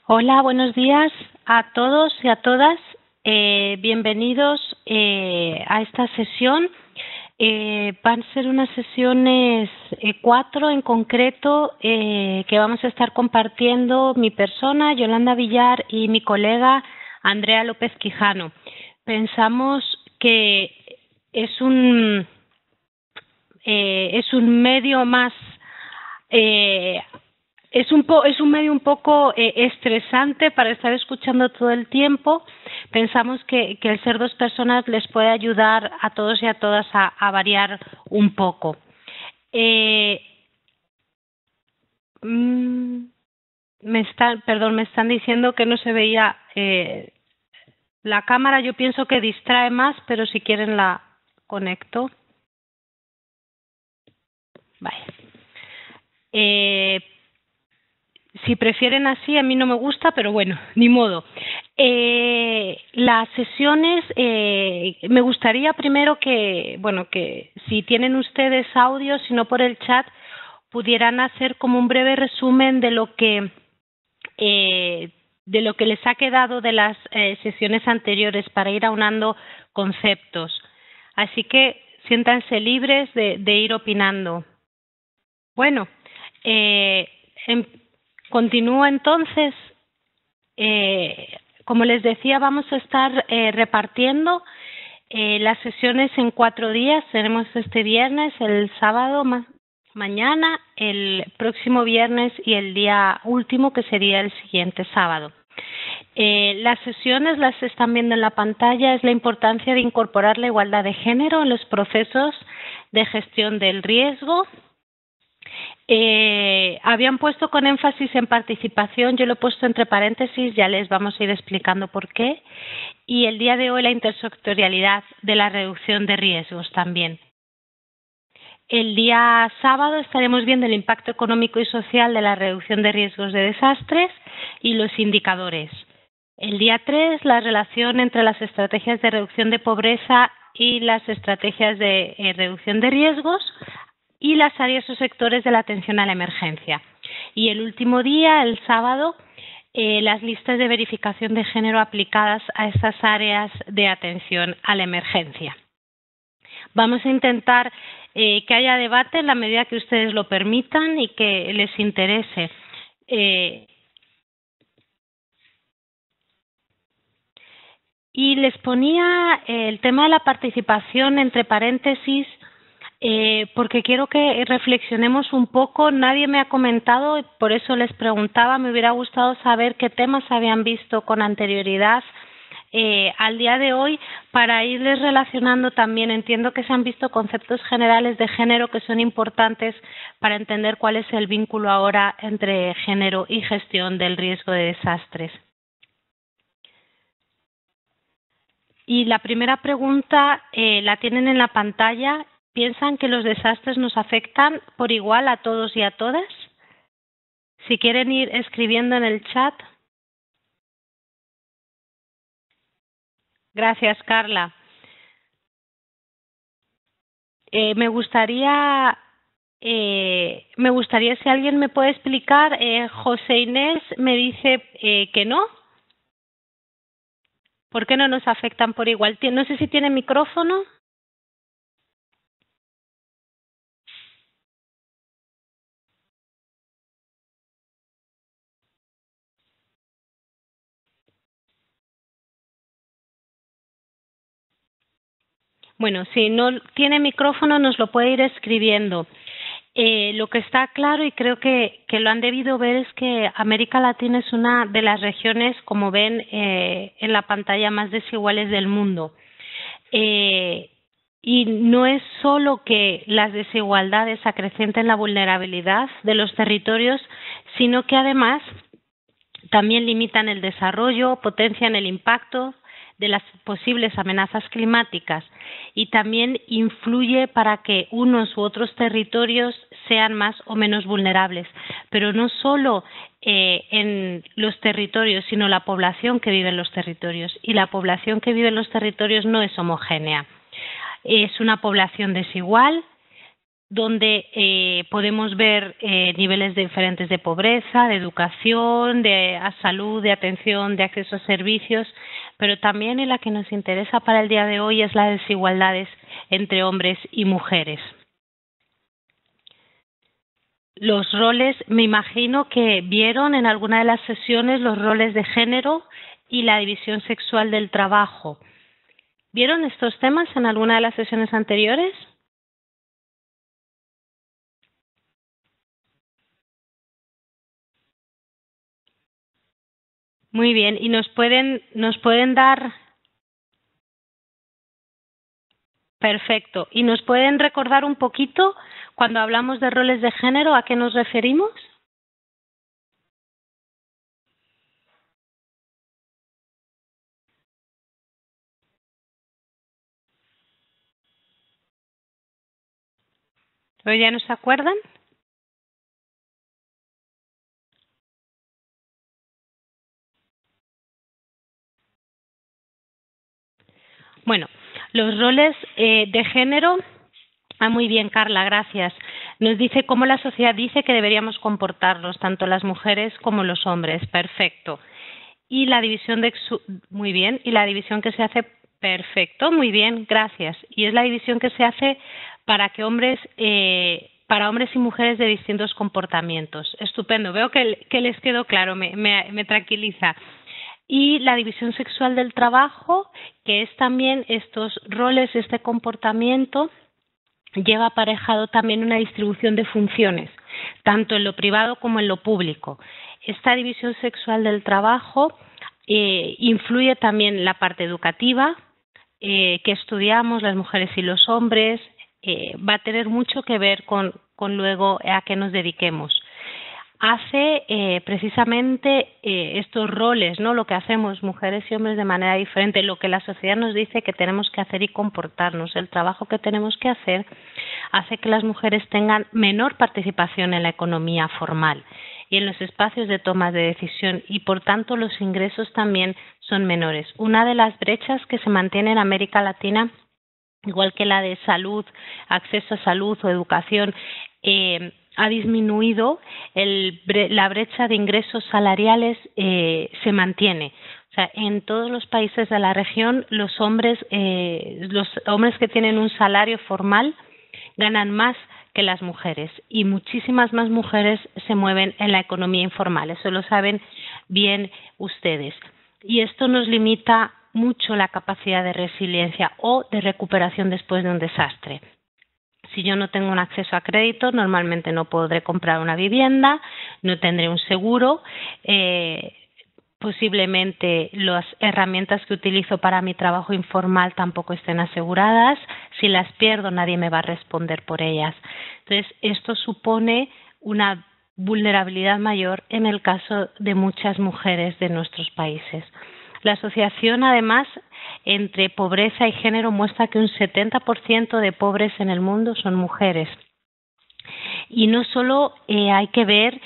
Hola, buenos días a todos y a todas. Bienvenidos a esta sesión. Van a ser unas sesiones 4 en concreto que vamos a estar compartiendo mi persona, Yolanda Villar, y mi colega Andrea López Quijano. Pensamos que es un medio más es un medio un poco estresante para estar escuchando todo el tiempo. Pensamos que el ser dos personas les puede ayudar a todos y a todas a variar un poco. Me están diciendo que no se veía la cámara. Yo pienso que distrae más, pero si quieren la conecto. Vale. Si prefieren así, a mí no me gusta, pero bueno, ni modo. Las sesiones, me gustaría primero que si tienen ustedes audio, si no por el chat, pudieran hacer como un breve resumen de lo que les ha quedado de las sesiones anteriores para ir aunando conceptos. Así que siéntanse libres de ir opinando. Bueno, continúo entonces. Como les decía, vamos a estar repartiendo las sesiones en 4 días. Tenemos este viernes, el sábado mañana, el próximo viernes y el día último, que sería el siguiente sábado. Las sesiones las están viendo en la pantalla. Es la importancia de incorporar la igualdad de género en los procesos de gestión del riesgo. Habían puesto con énfasis en participación, yo lo he puesto entre paréntesis, ya les vamos a ir explicando por qué. Y el día de hoy la intersectorialidad de la reducción de riesgos también. El día sábado estaremos viendo el impacto económico y social de la reducción de riesgos de desastres y los indicadores. El día 3, la relación entre las estrategias de reducción de pobreza y las estrategias de reducción de riesgos y las áreas o sectores de la atención a la emergencia. Y el último día, el sábado, las listas de verificación de género aplicadas a estas áreas de atención a la emergencia. Vamos a intentar que haya debate en la medida que ustedes lo permitan y que les interese. Y les ponía el tema de la participación entre paréntesis, porque quiero que reflexionemos un poco. Nadie me ha comentado y por eso les preguntaba. Me hubiera gustado saber qué temas habían visto con anterioridad al día de hoy, para irles relacionando también. Entiendo que se han visto conceptos generales de género que son importantes para entender cuál es el vínculo ahora entre género y gestión del riesgo de desastres. Y la primera pregunta la tienen en la pantalla. ¿Piensan que los desastres nos afectan por igual a todos y a todas? Si quieren ir escribiendo en el chat. Gracias, Carla. Me gustaría si alguien me puede explicar. José Inés me dice que no. ¿Por qué no nos afectan por igual? No sé si tiene micrófono. Bueno, si no tiene micrófono nos lo puede ir escribiendo. Lo que está claro, y creo que lo han debido ver, es que América Latina es una de las regiones, como ven en la pantalla, más desiguales del mundo. Y no es solo que las desigualdades acrecenten la vulnerabilidad de los territorios, sino que además también limitan el desarrollo, potencian el impacto de las posibles amenazas climáticas y también influye para que unos u otros territorios sean más o menos vulnerables. Pero no solo en los territorios, sino la población que vive en los territorios. Y la población que vive en los territorios no es homogénea. Es una población desigual, donde podemos ver niveles diferentes de pobreza, de educación, de salud, de atención, de acceso a servicios, pero también en la que nos interesa para el día de hoy es las desigualdades entre hombres y mujeres. Los roles, me imagino que vieron en alguna de las sesiones los roles de género y la división sexual del trabajo. ¿Vieron estos temas en alguna de las sesiones anteriores? Muy bien, y nos pueden dar, perfecto, y nos pueden recordar un poquito cuando hablamos de roles de género, ¿a qué nos referimos? ¿O ya no se acuerdan? Bueno, los roles de género. Muy bien, Carla, gracias. Nos dice cómo la sociedad dice que deberíamos comportarnos, tanto las mujeres como los hombres. Perfecto. Y la división muy bien, y la división que se hace, perfecto, muy bien, gracias. Y es la división que se hace para que para hombres y mujeres de distintos comportamientos. Estupendo, veo que les quedó claro, me tranquiliza. Y la división sexual del trabajo, que es también estos roles, este comportamiento, lleva aparejado también una distribución de funciones, tanto en lo privado como en lo público. Esta división sexual del trabajo influye también en la parte educativa, que estudiamos las mujeres y los hombres, va a tener mucho que ver con luego a qué nos dediquemos. Hace precisamente estos roles, ¿no? Lo que hacemos mujeres y hombres de manera diferente, lo que la sociedad nos dice que tenemos que hacer y comportarnos, el trabajo que tenemos que hacer, hace que las mujeres tengan menor participación en la economía formal y en los espacios de toma de decisión y por tanto los ingresos también son menores. Una de las brechas que se mantiene en América Latina, igual que la de salud, acceso a salud o educación, ha disminuido, la brecha de ingresos salariales se mantiene. O sea, en todos los países de la región los hombres que tienen un salario formal ganan más que las mujeres y muchísimas más mujeres se mueven en la economía informal. Eso lo saben bien ustedes. Y esto nos limita mucho la capacidad de resiliencia o de recuperación después de un desastre. Si yo no tengo un acceso a crédito, normalmente no podré comprar una vivienda, no tendré un seguro, posiblemente las herramientas que utilizo para mi trabajo informal tampoco estén aseguradas. Si las pierdo, nadie me va a responder por ellas. Entonces, esto supone una vulnerabilidad mayor en el caso de muchas mujeres de nuestros países. La asociación, además, entre pobreza y género muestra que un 70% de pobres en el mundo son mujeres. Y no solo hay que ver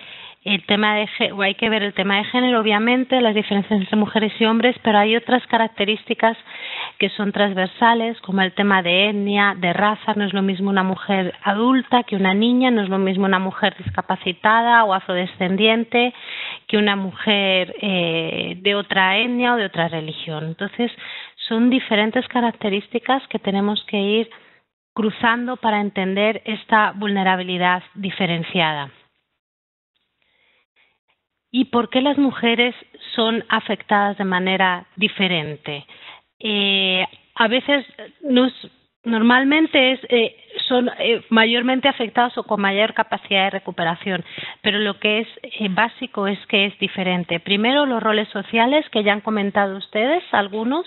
el tema de género, obviamente, las diferencias entre mujeres y hombres, pero hay otras características que son transversales, como el tema de etnia, de raza. No es lo mismo una mujer adulta que una niña, no es lo mismo una mujer discapacitada o afrodescendiente que una mujer de otra etnia o de otra religión. Entonces, son diferentes características que tenemos que ir cruzando para entender esta vulnerabilidad diferenciada. ¿Y por qué las mujeres son afectadas de manera diferente? A veces normalmente son mayormente afectados o con mayor capacidad de recuperación, pero lo que es básico es que es diferente. Primero, los roles sociales que ya han comentado ustedes, algunos,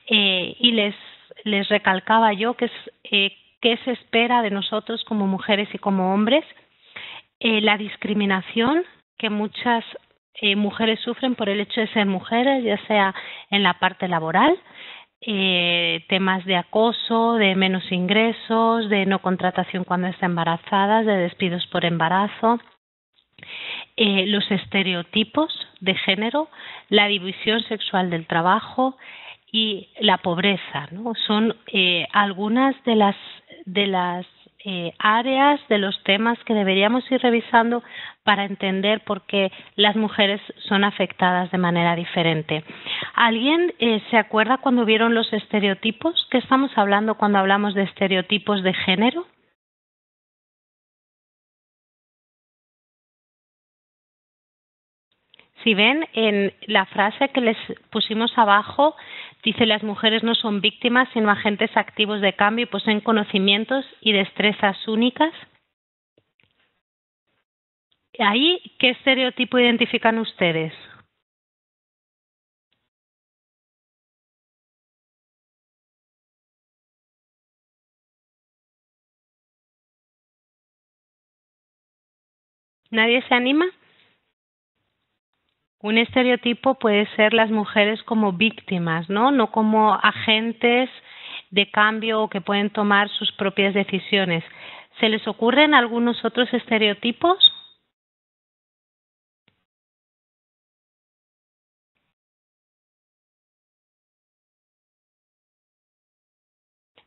y les recalcaba yo que es qué se espera de nosotros como mujeres y como hombres, la discriminación que muchas mujeres sufren por el hecho de ser mujeres, ya sea en la parte laboral, temas de acoso, de menos ingresos, de no contratación cuando están embarazadas, de despidos por embarazo, los estereotipos de género, la división sexual del trabajo y la pobreza, ¿no? Son algunas de las áreas, de los temas que deberíamos ir revisando para entender por qué las mujeres son afectadas de manera diferente. ¿Alguien se acuerda cuando vieron los estereotipos? ¿Qué estamos hablando cuando hablamos de estereotipos de género? Si ven, en la frase que les pusimos abajo, dice las mujeres no son víctimas, sino agentes activos de cambio y poseen conocimientos y destrezas únicas. Ahí, ¿qué estereotipo identifican ustedes? ¿Nadie se anima? Un estereotipo puede ser las mujeres como víctimas, ¿no? No como agentes de cambio o que pueden tomar sus propias decisiones. ¿Se les ocurren algunos otros estereotipos?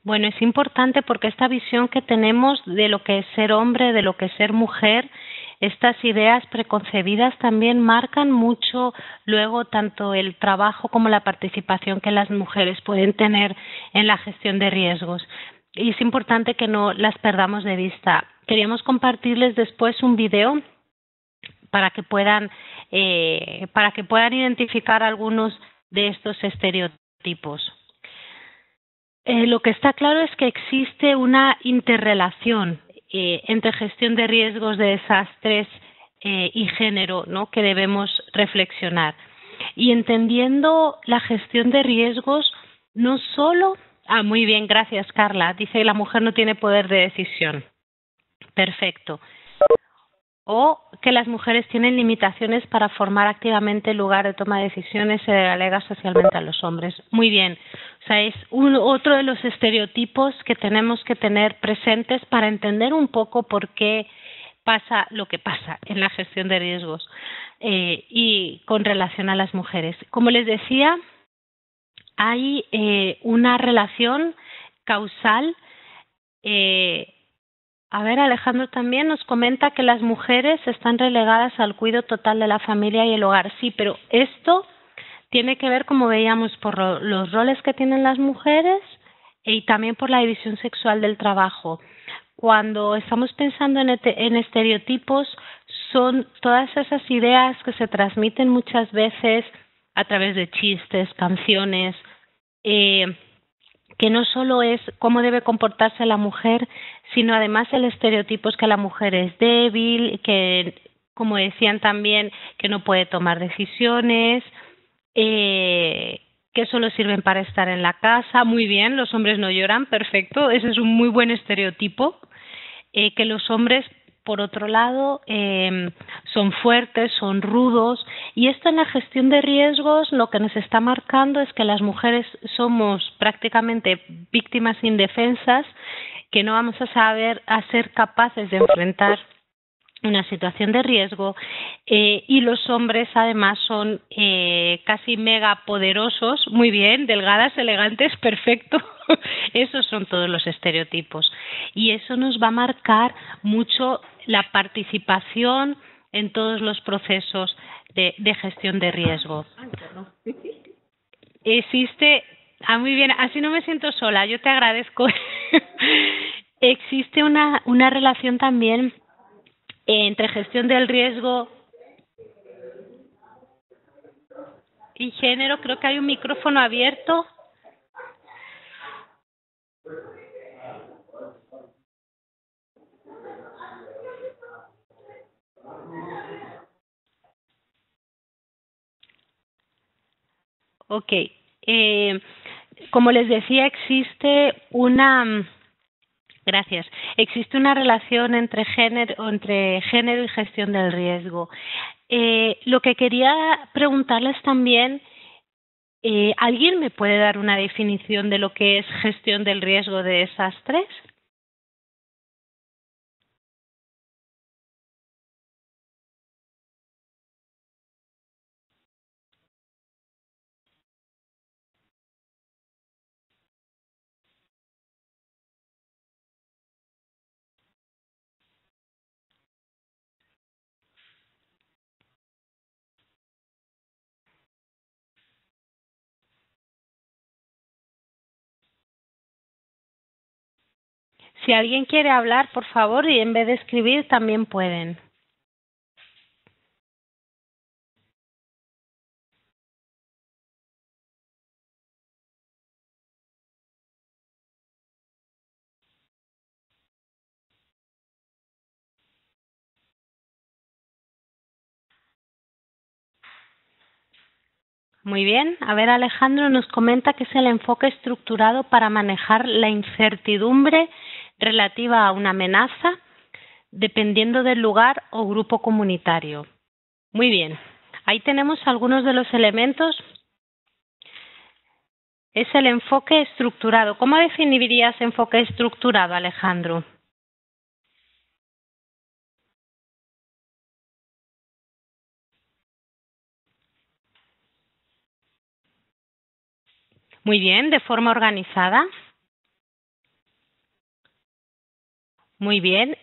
Bueno, es importante porque esta visión que tenemos de lo que es ser hombre, de lo que es ser mujer, estas ideas preconcebidas también marcan mucho luego tanto el trabajo como la participación que las mujeres pueden tener en la gestión de riesgos. Y es importante que no las perdamos de vista. Queríamos compartirles después un video para que puedan identificar algunos de estos estereotipos. Lo que está claro es que existe una interrelación entre gestión de riesgos de desastres y género, ¿no? Que debemos reflexionar. Y entendiendo la gestión de riesgos, no solo. Ah, muy bien, gracias, Carla. Dice que la mujer no tiene poder de decisión. Perfecto. O que las mujeres tienen limitaciones para formar activamente el lugar de toma de decisiones y se delega socialmente a los hombres. Muy bien. O sea, es otro de los estereotipos que tenemos que tener presentes para entender un poco por qué pasa lo que pasa en la gestión de riesgos y con relación a las mujeres. Como les decía, hay una relación causal. A ver, Alejandro también nos comenta que las mujeres están relegadas al cuidado total de la familia y el hogar. Sí, pero esto tiene que ver, como veíamos, por los roles que tienen las mujeres y también por la división sexual del trabajo. Cuando estamos pensando en estereotipos, son todas esas ideas que se transmiten muchas veces a través de chistes, canciones, que no solo es cómo debe comportarse la mujer, sino además el estereotipo es que la mujer es débil, que, como decían también, que no puede tomar decisiones, que solo sirven para estar en la casa. Muy bien, los hombres no lloran, perfecto, ese es un muy buen estereotipo. Que los hombres, por otro lado, son fuertes, son rudos, y esto en la gestión de riesgos lo que nos está marcando es que las mujeres somos prácticamente víctimas indefensas, que no vamos a ser capaces de enfrentar una situación de riesgo y los hombres además son casi mega poderosos, muy bien, delgadas, elegantes, perfecto. Esos son todos los estereotipos y eso nos va a marcar mucho la participación en todos los procesos de gestión de riesgo. Existe, muy bien, así no me siento sola, yo te agradezco. Existe una relación también entre gestión del riesgo y género. Creo que hay un micrófono abierto. Ok. Como les decía, gracias. Existe una relación entre género y gestión del riesgo. Lo que quería preguntarles también, ¿alguien me puede dar una definición de lo que es gestión del riesgo de desastres? Si alguien quiere hablar, por favor, y en vez de escribir también pueden. Muy bien. A ver, Alejandro nos comenta que es el enfoque estructurado para manejar la incertidumbre relativa a una amenaza, dependiendo del lugar o grupo comunitario. Muy bien. Ahí tenemos algunos de los elementos. Es el enfoque estructurado. ¿Cómo definirías enfoque estructurado, Alejandro? Muy bien, de forma organizada. Muy bien.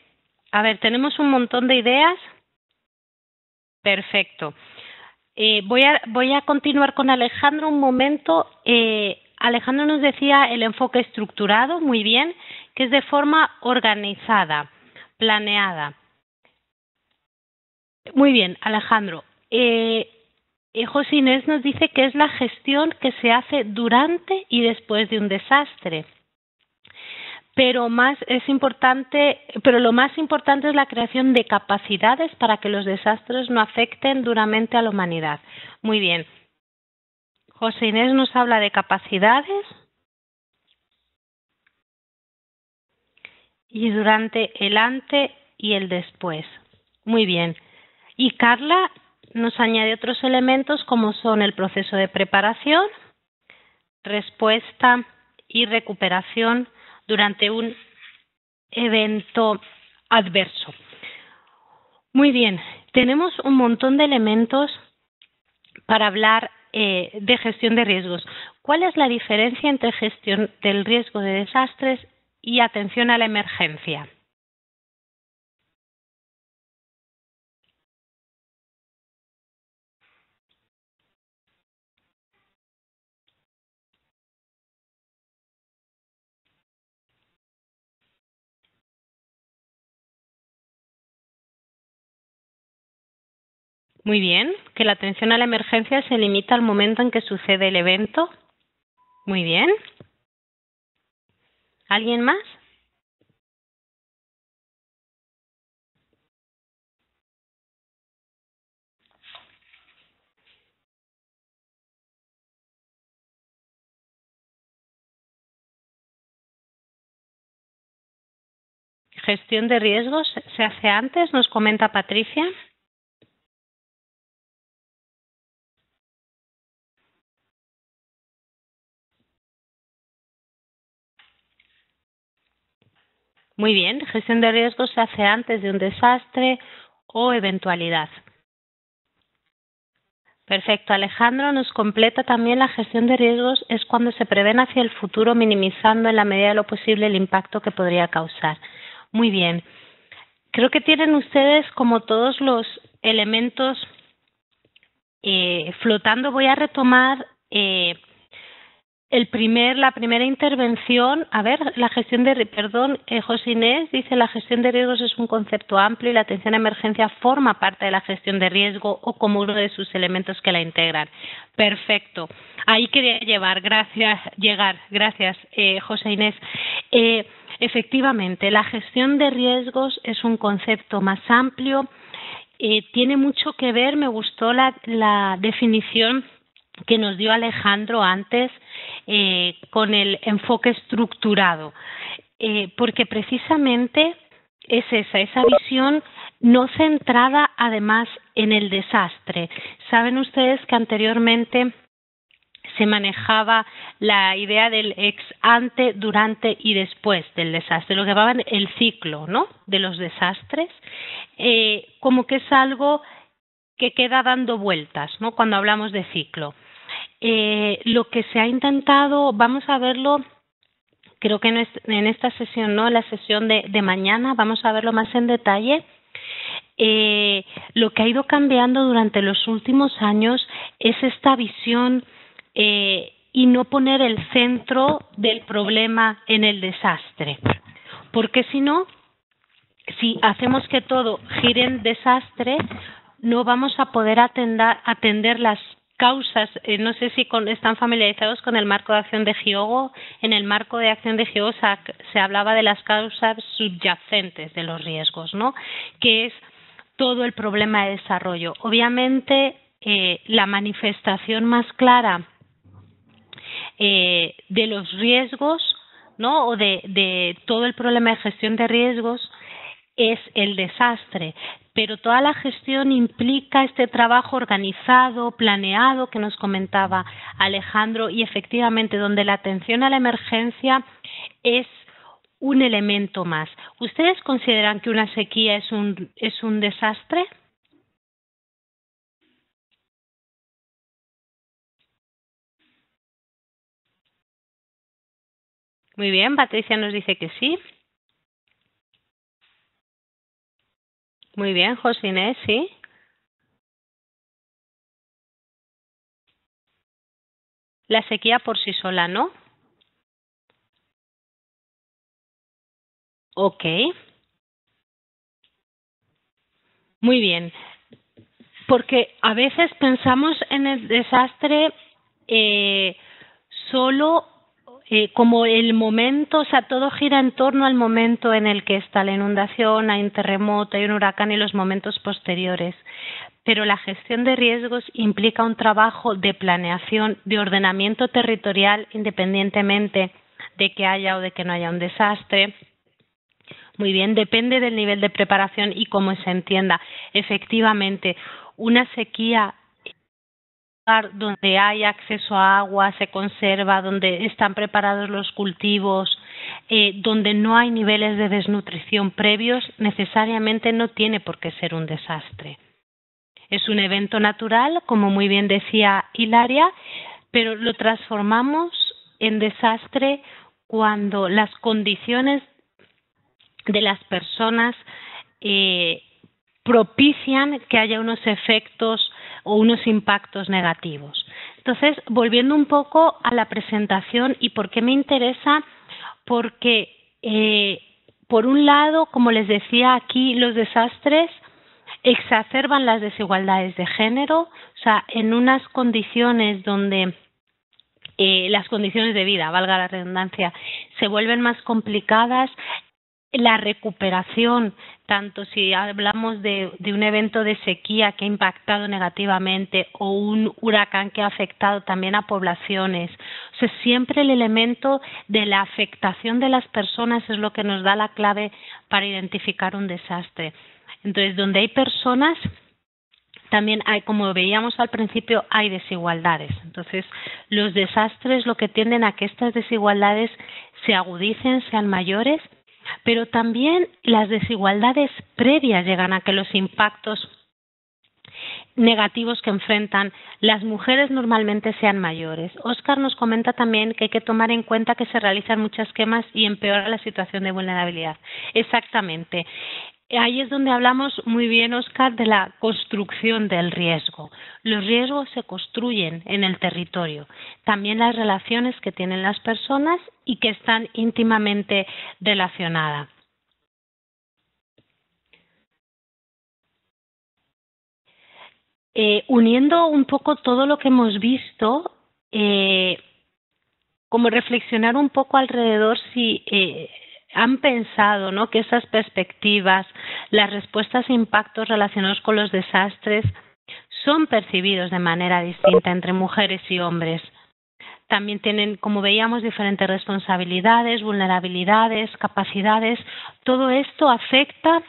A ver, tenemos un montón de ideas. Perfecto. Voy a continuar con Alejandro un momento. Alejandro nos decía el enfoque estructurado, muy bien, que es de forma organizada, planeada. Muy bien, Alejandro. José Inés nos dice que es la gestión que se hace durante y después de un desastre. Pero lo más importante es la creación de capacidades para que los desastres no afecten duramente a la humanidad. Muy bien. José Inés nos habla de capacidades y durante el antes y el después. Muy bien. Y Carla nos añade otros elementos como son el proceso de preparación, respuesta y recuperación durante un evento adverso. Muy bien, tenemos un montón de elementos para hablar de gestión de riesgos. ¿Cuál es la diferencia entre gestión del riesgo de desastres y atención a la emergencia? Muy bien, que la atención a la emergencia se limita al momento en que sucede el evento. Muy bien. ¿Alguien más? Gestión de riesgos se hace antes, nos comenta Patricia. Muy bien, gestión de riesgos se hace antes de un desastre o eventualidad. Perfecto. Alejandro nos completa también la gestión de riesgos es cuando se prevén hacia el futuro minimizando en la medida de lo posible el impacto que podría causar. Muy bien. Creo que tienen ustedes como todos los elementos flotando. Voy a retomar la primera intervención. A ver, José Inés dice la gestión de riesgos es un concepto amplio y la atención a emergencia forma parte de la gestión de riesgo o como uno de sus elementos que la integran. Perfecto. Ahí quería llegar. Gracias, José Inés. Efectivamente, la gestión de riesgos es un concepto más amplio. Tiene mucho que ver, me gustó la definición que nos dio Alejandro antes con el enfoque estructurado, porque precisamente es esa visión no centrada además en el desastre. Saben ustedes que anteriormente se manejaba la idea del ex ante, durante y después del desastre, lo que llamaban el ciclo, ¿no?, de los desastres, como que es algo que queda dando vueltas, ¿no?, cuando hablamos de ciclo. Lo que se ha intentado, vamos a verlo, creo que en esta sesión, no, en la sesión de mañana, vamos a verlo más en detalle. Lo que ha ido cambiando durante los últimos años es esta visión y no poner el centro del problema en el desastre. porque si no, si hacemos que todo gire en desastre, no vamos a poder atender las causas. No sé si están familiarizados con el marco de acción de Hyogo. En el marco de acción de Hyogo se hablaba de las causas subyacentes de los riesgos, ¿no? Que es todo el problema de desarrollo. Obviamente, la manifestación más clara de los riesgos, ¿no? O de todo el problema de gestión de riesgos es el desastre, pero toda la gestión implica este trabajo organizado, planeado que nos comentaba Alejandro, y efectivamente donde la atención a la emergencia es un elemento más. ¿Ustedes consideran que una sequía es un desastre? Muy bien, Patricia nos dice que sí. Muy bien, José, sí. La sequía por sí sola, ¿no? Ok. Muy bien. Porque a veces pensamos en el desastre solo como el momento, o sea, todo gira en torno al momento en el que está la inundación, hay un terremoto, hay un huracán y los momentos posteriores. Pero la gestión de riesgos implica un trabajo de planeación, de ordenamiento territorial, independientemente de que haya o de que no haya un desastre. Muy bien, depende del nivel de preparación y cómo se entienda. Efectivamente, una sequía donde hay acceso a agua, se conserva, donde están preparados los cultivos, donde no hay niveles de desnutrición previos, necesariamente no tiene por qué ser un desastre. Es un evento natural, como muy bien decía Hilaria, pero lo transformamos en desastre cuando las condiciones de las personas propician que haya unos efectos o unos impactos negativos. Entonces, volviendo un poco a la presentación y por qué me interesa, porque por un lado, como les decía aquí, los desastres exacerban las desigualdades de género, o sea, en unas condiciones donde las condiciones de vida, valga la redundancia, se vuelven más complicadas. La recuperación, tanto si hablamos de un evento de sequía que ha impactado negativamente o un huracán que ha afectado también a poblaciones. O sea, siempre el elemento de la afectación de las personas es lo que nos da la clave para identificar un desastre. Entonces, donde hay personas, también hay, como veíamos al principio, hay desigualdades. Entonces, los desastres lo que tienden a que estas desigualdades se agudicen, sean mayores, pero también las desigualdades previas llegan a que los impactos negativos que enfrentan las mujeres normalmente sean mayores. Óscar nos comenta también que hay que tomar en cuenta que se realizan muchas quemas y empeora la situación de vulnerabilidad. Exactamente. Ahí es donde hablamos muy bien, Óscar, de la construcción del riesgo. Los riesgos se construyen en el territorio. También las relaciones que tienen las personas y que están íntimamente relacionadas. Uniendo un poco todo lo que hemos visto, como reflexionar un poco alrededor si han pensado, ¿no?, que esas perspectivas, las respuestas a impactos relacionados con los desastres son percibidos de manera distinta entre mujeres y hombres. También tienen, como veíamos, diferentes responsabilidades, vulnerabilidades, capacidades. Todo esto afecta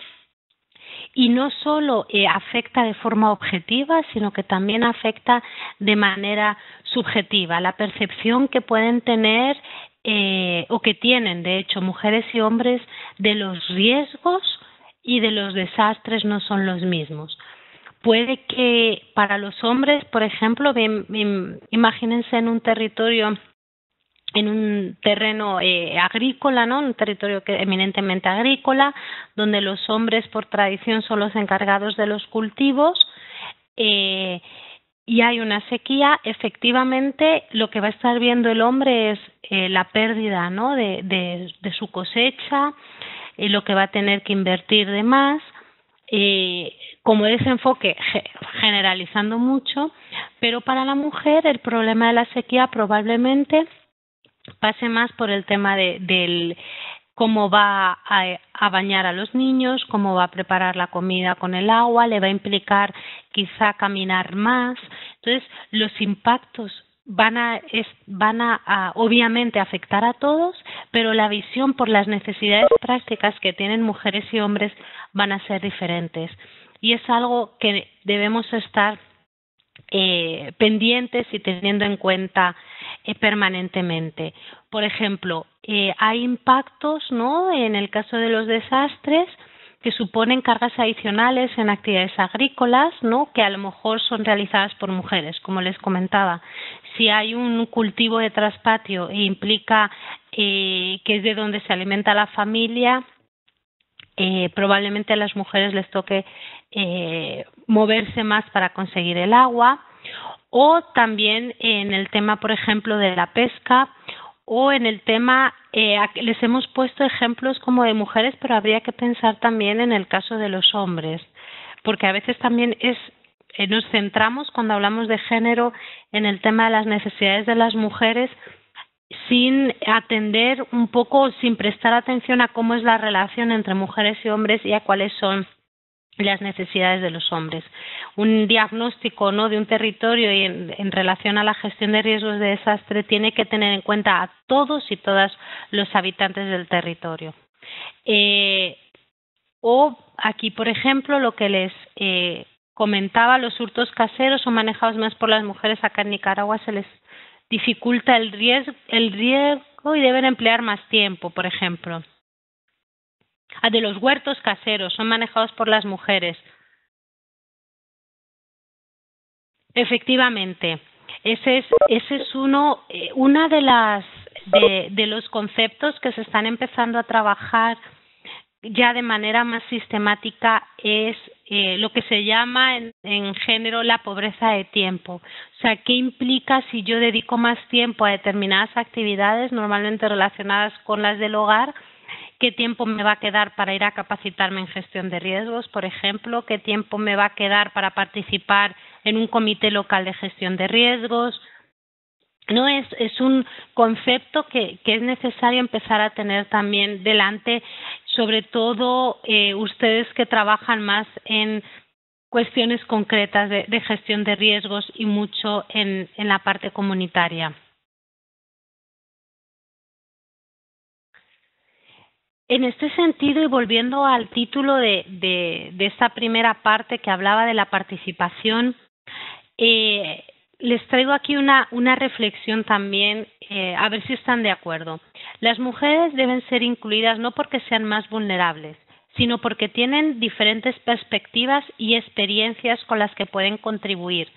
y no solo afecta de forma objetiva, sino que también afecta de manera subjetiva. La percepción que pueden tener o que tienen, de hecho, mujeres y hombres de los riesgos y de los desastres no son los mismos. Puede que para los hombres, por ejemplo, imagínense en un territorio, en un terreno agrícola, ¿no?, un territorio eminentemente agrícola, donde los hombres por tradición son los encargados de los cultivos, y hay una sequía. Efectivamente lo que va a estar viendo el hombre es la pérdida, ¿no?, de su cosecha, lo que va a tener que invertir de más, como ese enfoque generalizando mucho, pero para la mujer el problema de la sequía probablemente pase más por el tema del cómo va a bañar a los niños, cómo va a preparar la comida con el agua, le va a implicar quizá caminar más. Entonces, los impactos van a obviamente afectar a todos, pero la visión por las necesidades prácticas que tienen mujeres y hombres van a ser diferentes. Y es algo que debemos estar pendientes y teniendo en cuenta permanentemente. Por ejemplo, hay impactos, ¿no?, en el caso de los desastres que suponen cargas adicionales en actividades agrícolas, ¿no?, que a lo mejor son realizadas por mujeres, como les comentaba. Si hay un cultivo de traspatio e implica que es de donde se alimenta la familia, probablemente a las mujeres les toque moverse más para conseguir el agua, o también en el tema, por ejemplo, de la pesca, o en el tema, les hemos puesto ejemplos como de mujeres, pero habría que pensar también en el caso de los hombres, porque a veces también nos centramos cuando hablamos de género en el tema de las necesidades de las mujeres, sin atender un poco, sin prestar atención a cómo es la relación entre mujeres y hombres y a cuáles son las necesidades de los hombres. Un diagnóstico, ¿no?, de un territorio y en relación a la gestión de riesgos de desastre tiene que tener en cuenta a todos y todas los habitantes del territorio. O aquí, por ejemplo, lo que les comentaba, los hurtos caseros son manejados más por las mujeres. Acá en Nicaragua se les dificulta el riesgo y deben emplear más tiempo, por ejemplo. De los huertos caseros son manejados por las mujeres. Efectivamente, ese es una de los conceptos que se están empezando a trabajar ya de manera más sistemática, es lo que se llama en género la pobreza de tiempo. O sea, ¿qué implica si yo dedico más tiempo a determinadas actividades normalmente relacionadas con las del hogar? ¿Qué tiempo me va a quedar para ir a capacitarme en gestión de riesgos, por ejemplo? ¿Qué tiempo me va a quedar para participar en un comité local de gestión de riesgos? No es un concepto que es necesario empezar a tener también delante, sobre todo ustedes que trabajan más en cuestiones concretas de gestión de riesgos y mucho en la parte comunitaria. En este sentido, y volviendo al título de esta primera parte que hablaba de la participación, les traigo aquí una reflexión también, a ver si están de acuerdo. Las mujeres deben ser incluidas no porque sean más vulnerables, sino porque tienen diferentes perspectivas y experiencias con las que pueden contribuir.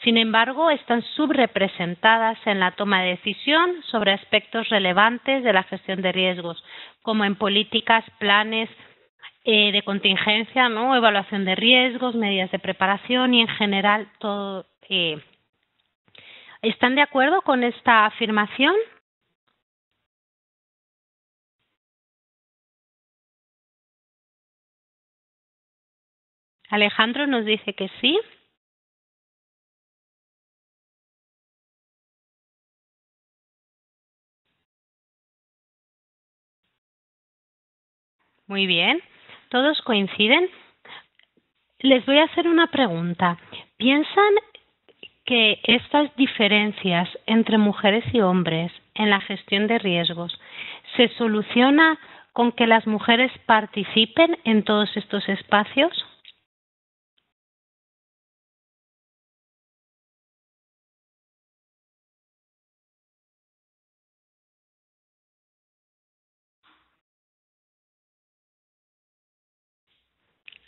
Sin embargo, están subrepresentadas en la toma de decisión sobre aspectos relevantes de la gestión de riesgos, como en políticas, planes de contingencia, ¿no?, evaluación de riesgos, medidas de preparación y en general todo. ¿Están de acuerdo con esta afirmación? Alejandro nos dice que sí. Muy bien. ¿Todos coinciden? Les voy a hacer una pregunta. ¿Piensan que estas diferencias entre mujeres y hombres en la gestión de riesgos se soluciona con que las mujeres participen en todos estos espacios?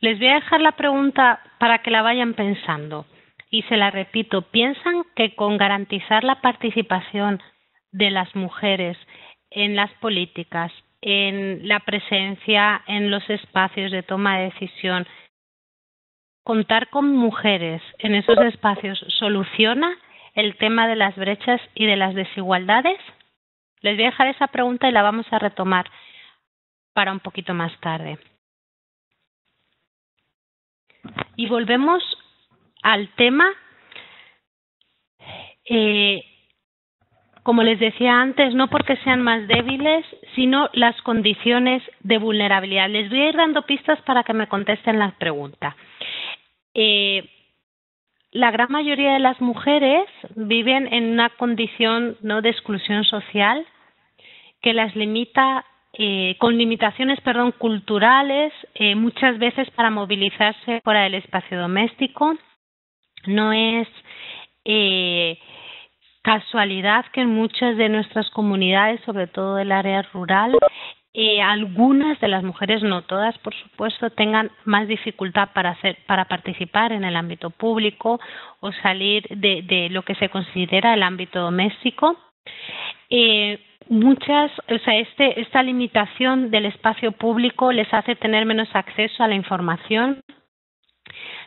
Les voy a dejar la pregunta para que la vayan pensando y se la repito. ¿Piensan que con garantizar la participación de las mujeres en las políticas, en la presencia en los espacios de toma de decisión, contar con mujeres en esos espacios soluciona el tema de las brechas y de las desigualdades? Les voy a dejar esa pregunta y la vamos a retomar. para un poquito más tarde. Y volvemos al tema. Como les decía antes, no porque sean más débiles, sino las condiciones de vulnerabilidad. Les voy a ir dando pistas para que me contesten la pregunta. La gran mayoría de las mujeres viven en una condición, ¿no?, de exclusión social que las limita, con limitaciones, culturales, muchas veces para movilizarse fuera del espacio doméstico. No es casualidad que en muchas de nuestras comunidades, sobre todo del área rural, algunas de las mujeres, no todas por supuesto, tengan más dificultad para participar en el ámbito público o salir de lo que se considera el ámbito doméstico. Esta limitación del espacio público les hace tener menos acceso a la información,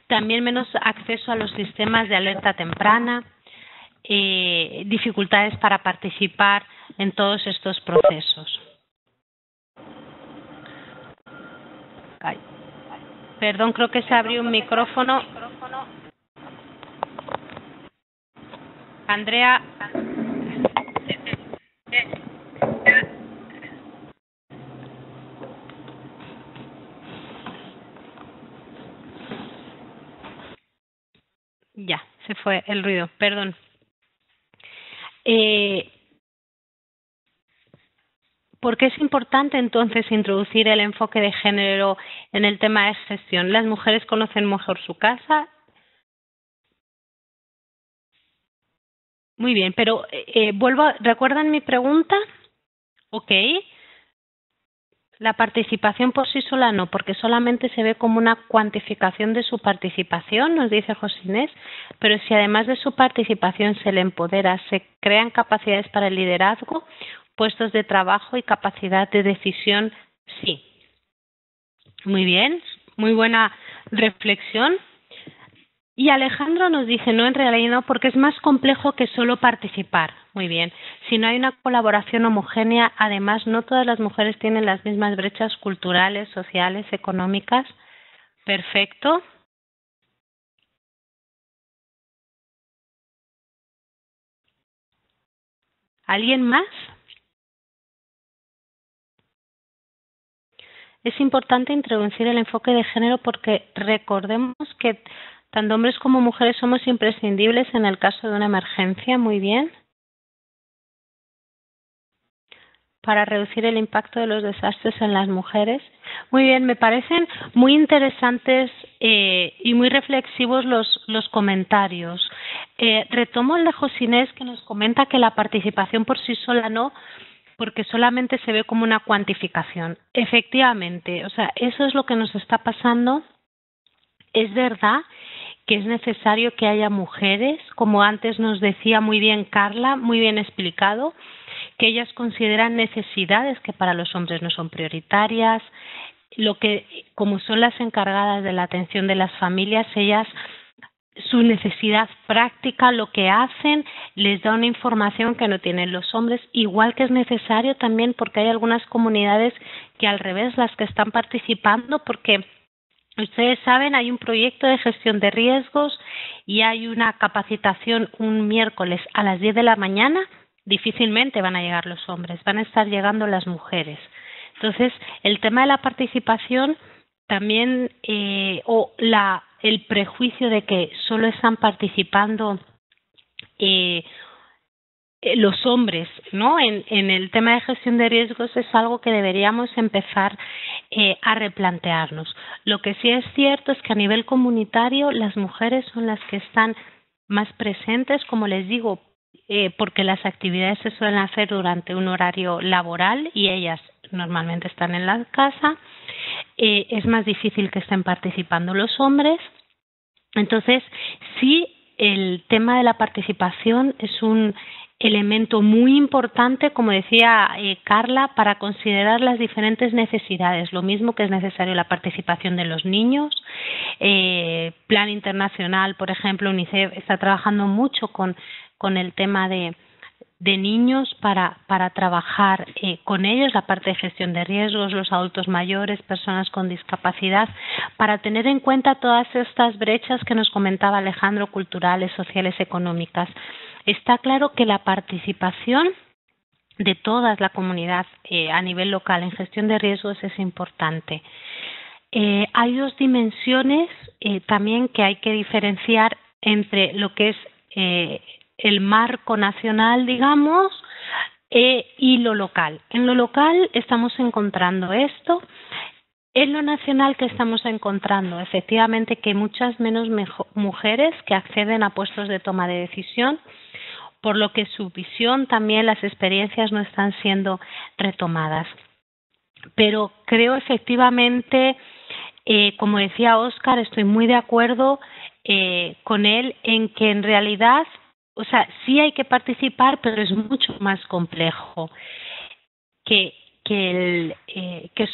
también menos acceso a los sistemas de alerta temprana, dificultades para participar en todos estos procesos. Ay, perdón, creo que se abrió un micrófono. Andrea. Ya, se fue el ruido, perdón. ¿Por qué es importante entonces introducir el enfoque de género en el tema de gestión? ¿Las mujeres conocen mejor su casa? Muy bien, pero ¿recuerdan mi pregunta? Ok. La participación por sí sola no, porque solamente se ve como una cuantificación de su participación, nos dice José Inés, pero si además de su participación se le empodera, se crean capacidades para el liderazgo, puestos de trabajo y capacidad de decisión, sí. Muy bien, muy buena reflexión. Y Alejandro nos dice, no, en realidad no, porque es más complejo que solo participar. Muy bien. Si no hay una colaboración homogénea, además, no todas las mujeres tienen las mismas brechas culturales, sociales, económicas. Perfecto. ¿Alguien más? Es importante introducir el enfoque de género porque recordemos que tanto hombres como mujeres somos imprescindibles en el caso de una emergencia. Muy bien. Para reducir el impacto de los desastres en las mujeres. Muy bien, me parecen muy interesantes y muy reflexivos los comentarios. Retomo el de José Inés, que nos comenta que la participación por sí sola no, porque solamente se ve como una cuantificación. Efectivamente, o sea, eso es lo que nos está pasando. Es verdad que es necesario que haya mujeres, como antes nos decía muy bien Carla, muy bien explicado, que ellas consideran necesidades que para los hombres no son prioritarias, como son las encargadas de la atención de las familias, ellas, su necesidad práctica, lo que hacen, les da una información que no tienen los hombres, igual que es necesario también porque hay algunas comunidades que al revés, las que están participando, porque ustedes saben, hay un proyecto de gestión de riesgos y hay una capacitación un miércoles a las 10 de la mañana. Difícilmente van a llegar los hombres, van a estar llegando las mujeres. Entonces, el tema de la participación también, el prejuicio de que solo están participando los hombres, ¿no? En el tema de gestión de riesgos es algo que deberíamos empezar a replantearnos. Lo que sí es cierto es que a nivel comunitario las mujeres son las que están más presentes, como les digo, porque las actividades se suelen hacer durante un horario laboral y ellas normalmente están en la casa. Es más difícil que estén participando los hombres. Entonces, sí, el tema de la participación es un elemento muy importante, como decía Carla, para considerar las diferentes necesidades. Lo mismo que es necesario la participación de los niños. Plan Internacional, por ejemplo, UNICEF está trabajando mucho con el tema de de niños para trabajar con ellos, la parte de gestión de riesgos, los adultos mayores, personas con discapacidad, para tener en cuenta todas estas brechas que nos comentaba Alejandro, culturales, sociales, económicas. Está claro que la participación de toda la comunidad a nivel local en gestión de riesgos es importante. Hay dos dimensiones también que hay que diferenciar entre lo que es el marco nacional, digamos, y lo local. En lo local estamos encontrando esto. En lo nacional, que estamos encontrando efectivamente que muchas menos mujeres que acceden a puestos de toma de decisión, por lo que su visión, también las experiencias no están siendo retomadas. Pero creo efectivamente, como decía Óscar, estoy muy de acuerdo con él en que en realidad, o sea, sí hay que participar, pero es mucho más complejo que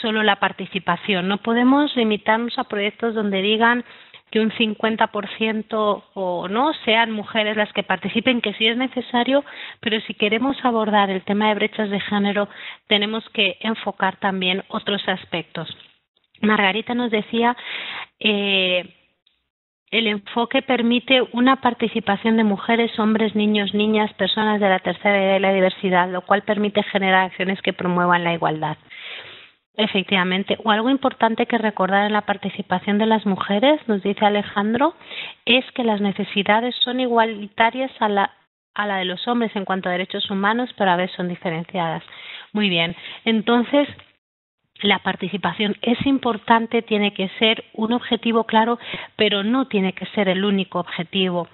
solo la participación. No podemos limitarnos a proyectos donde digan que un 50% o no sean mujeres las que participen, que sí es necesario, pero si queremos abordar el tema de brechas de género, tenemos que enfocar también otros aspectos. Margarita nos decía el enfoque permite una participación de mujeres, hombres, niños, niñas, personas de la tercera edad y la diversidad, lo cual permite generar acciones que promuevan la igualdad. Efectivamente, o algo importante que recordar en la participación de las mujeres, nos dice Alejandro, es que las necesidades son igualitarias a la de los hombres en cuanto a derechos humanos, pero a veces son diferenciadas. Muy bien, entonces la participación es importante, tiene que ser un objetivo claro, pero no tiene que ser el único objetivo.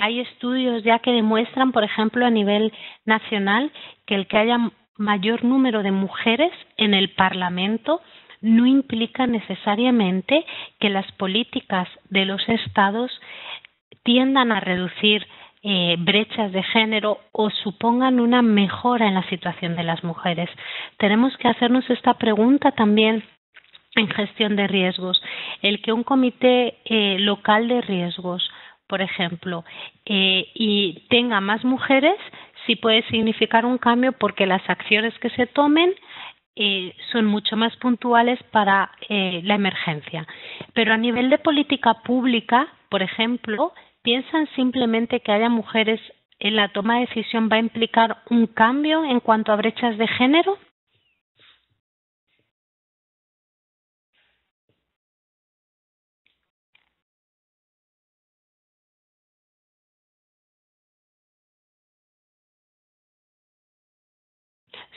Hay estudios ya que demuestran, por ejemplo, a nivel nacional, que el que haya mayor número de mujeres en el Parlamento no implica necesariamente que las políticas de los estados tiendan a reducir brechas de género o supongan una mejora en la situación de las mujeres. Tenemos que hacernos esta pregunta también en gestión de riesgos. El que un comité local de riesgos, por ejemplo, y tenga más mujeres, sí puede significar un cambio porque las acciones que se tomen son mucho más puntuales para la emergencia. Pero a nivel de política pública, por ejemplo, ¿piensan simplemente que haya mujeres en la toma de decisión va a implicar un cambio en cuanto a brechas de género?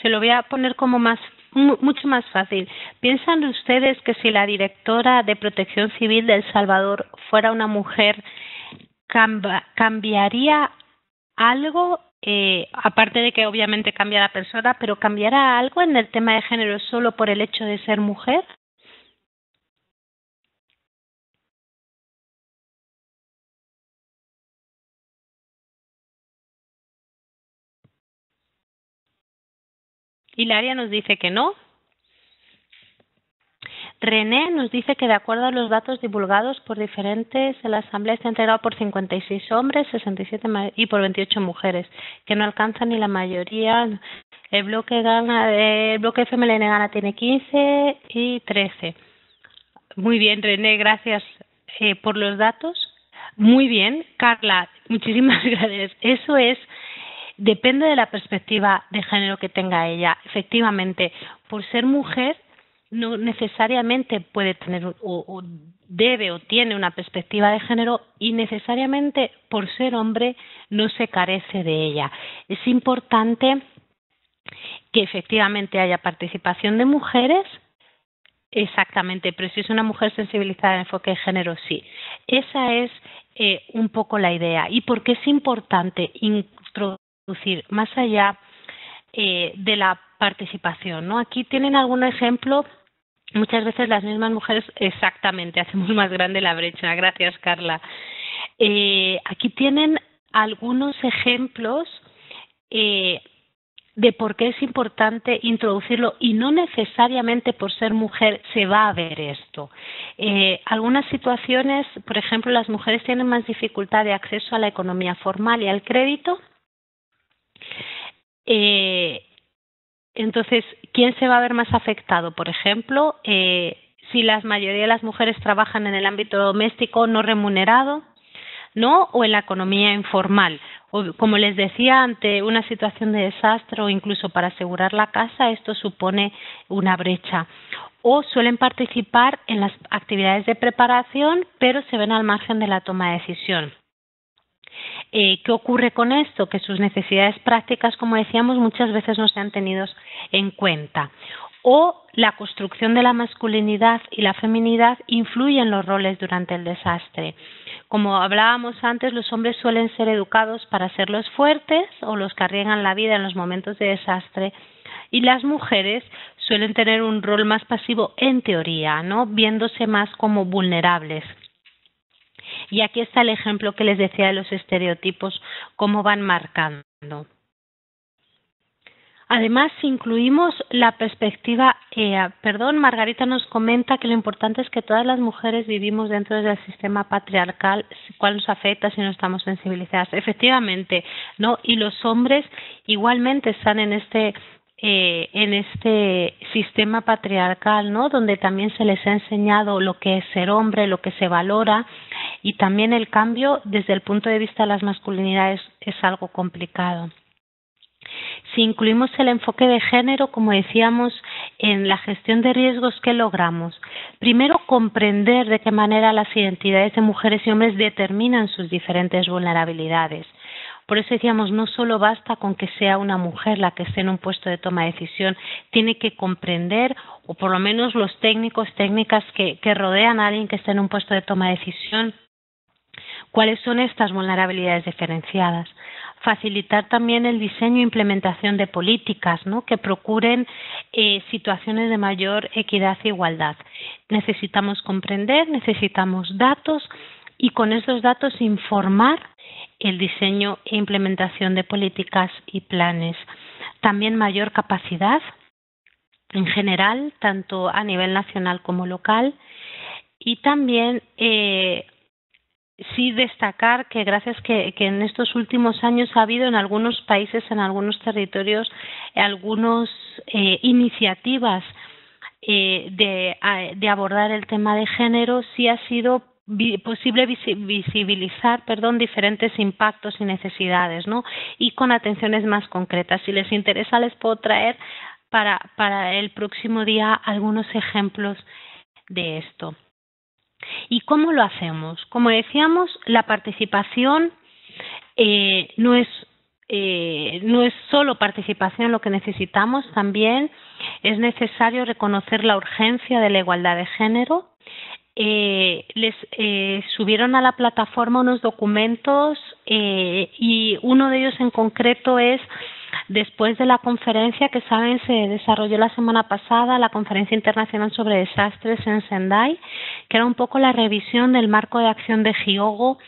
Se lo voy a poner como mucho más fácil. ¿Piensan ustedes que si la directora de Protección Civil de El Salvador fuera una mujer, cambiaría algo, aparte de que obviamente cambia la persona, pero cambiará algo en el tema de género solo por el hecho de ser mujer? Hilaria nos dice que no. René nos dice que de acuerdo a los datos divulgados por diferentes, la Asamblea está integrada por 56 hombres, 67 y por 28 mujeres, que no alcanzan ni la mayoría. El bloque FMLN gana tiene 15 y 13. Muy bien, René, gracias por los datos. Muy bien, Carla, muchísimas gracias. Eso es, depende de la perspectiva de género que tenga ella. Efectivamente, por ser mujer, no necesariamente puede tener o debe o tiene una perspectiva de género y necesariamente por ser hombre no se carece de ella. Es importante que efectivamente haya participación de mujeres, exactamente, pero si es una mujer sensibilizada en enfoque de género, sí. Esa es un poco la idea. ¿Y por qué es importante introducir más allá de la participación, ¿no? Aquí tienen algún ejemplo. Muchas veces las mismas mujeres, exactamente, hacemos más grande la brecha. Gracias, Carla. Aquí tienen algunos ejemplos de por qué es importante introducirlo y no necesariamente por ser mujer se va a ver esto. Algunas situaciones, por ejemplo, las mujeres tienen más dificultad de acceso a la economía formal y al crédito. Entonces, ¿quién se va a ver más afectado? Por ejemplo, si la mayoría de las mujeres trabajan en el ámbito doméstico no remunerado, ¿no? O en la economía informal. O, como les decía, ante una situación de desastre o incluso para asegurar la casa, esto supone una brecha. O suelen participar en las actividades de preparación, pero se ven al margen de la toma de decisión. ¿Qué ocurre con esto? Que sus necesidades prácticas, como decíamos, muchas veces no se han tenido en cuenta. O la construcción de la masculinidad y la feminidad influye en los roles durante el desastre. Como hablábamos antes, los hombres suelen ser educados para ser los fuertes o los que arriesgan la vida en los momentos de desastre, y las mujeres suelen tener un rol más pasivo en teoría, ¿no? Viéndose más como vulnerables. Y aquí está el ejemplo que les decía de los estereotipos, cómo van marcando. Además, si incluimos la perspectiva, Margarita nos comenta que lo importante es que todas las mujeres vivimos dentro del sistema patriarcal, cuál nos afecta si no estamos sensibilizadas. Efectivamente, ¿no? Y los hombres igualmente están en este sistema patriarcal, ¿no? Donde también se les ha enseñado lo que es ser hombre, lo que se valora, y también el cambio desde el punto de vista de las masculinidades es algo complicado. Si incluimos el enfoque de género, como decíamos, en la gestión de riesgos, ¿qué logramos? Primero, comprender de qué manera las identidades de mujeres y hombres determinan sus diferentes vulnerabilidades. Por eso decíamos, no solo basta con que sea una mujer la que esté en un puesto de toma de decisión, tiene que comprender, o por lo menos los técnicos, técnicas que rodean a alguien que esté en un puesto de toma de decisión, cuáles son estas vulnerabilidades diferenciadas. Facilitar también el diseño e implementación de políticas, ¿no? Que procuren situaciones de mayor equidad e igualdad. Necesitamos comprender, necesitamos datos y con esos datos informar el diseño e implementación de políticas y planes. También mayor capacidad en general, tanto a nivel nacional como local, y también sí destacar que gracias que en estos últimos años ha habido en algunos países, en algunos territorios, algunas iniciativas de abordar el tema de género, sí ha sido posible visibilizar diferentes impactos y necesidades, ¿no? Y con atenciones más concretas. Si les interesa, les puedo traer para el próximo día algunos ejemplos de esto. ¿Y cómo lo hacemos? Como decíamos, la participación no es solo participación lo que necesitamos, también es necesario reconocer la urgencia de la igualdad de género. Les subieron a la plataforma unos documentos y uno de ellos en concreto es después de la conferencia que saben se desarrolló la semana pasada, la Conferencia Internacional sobre Desastres en Sendai, que era un poco la revisión del marco de acción de Hyogo,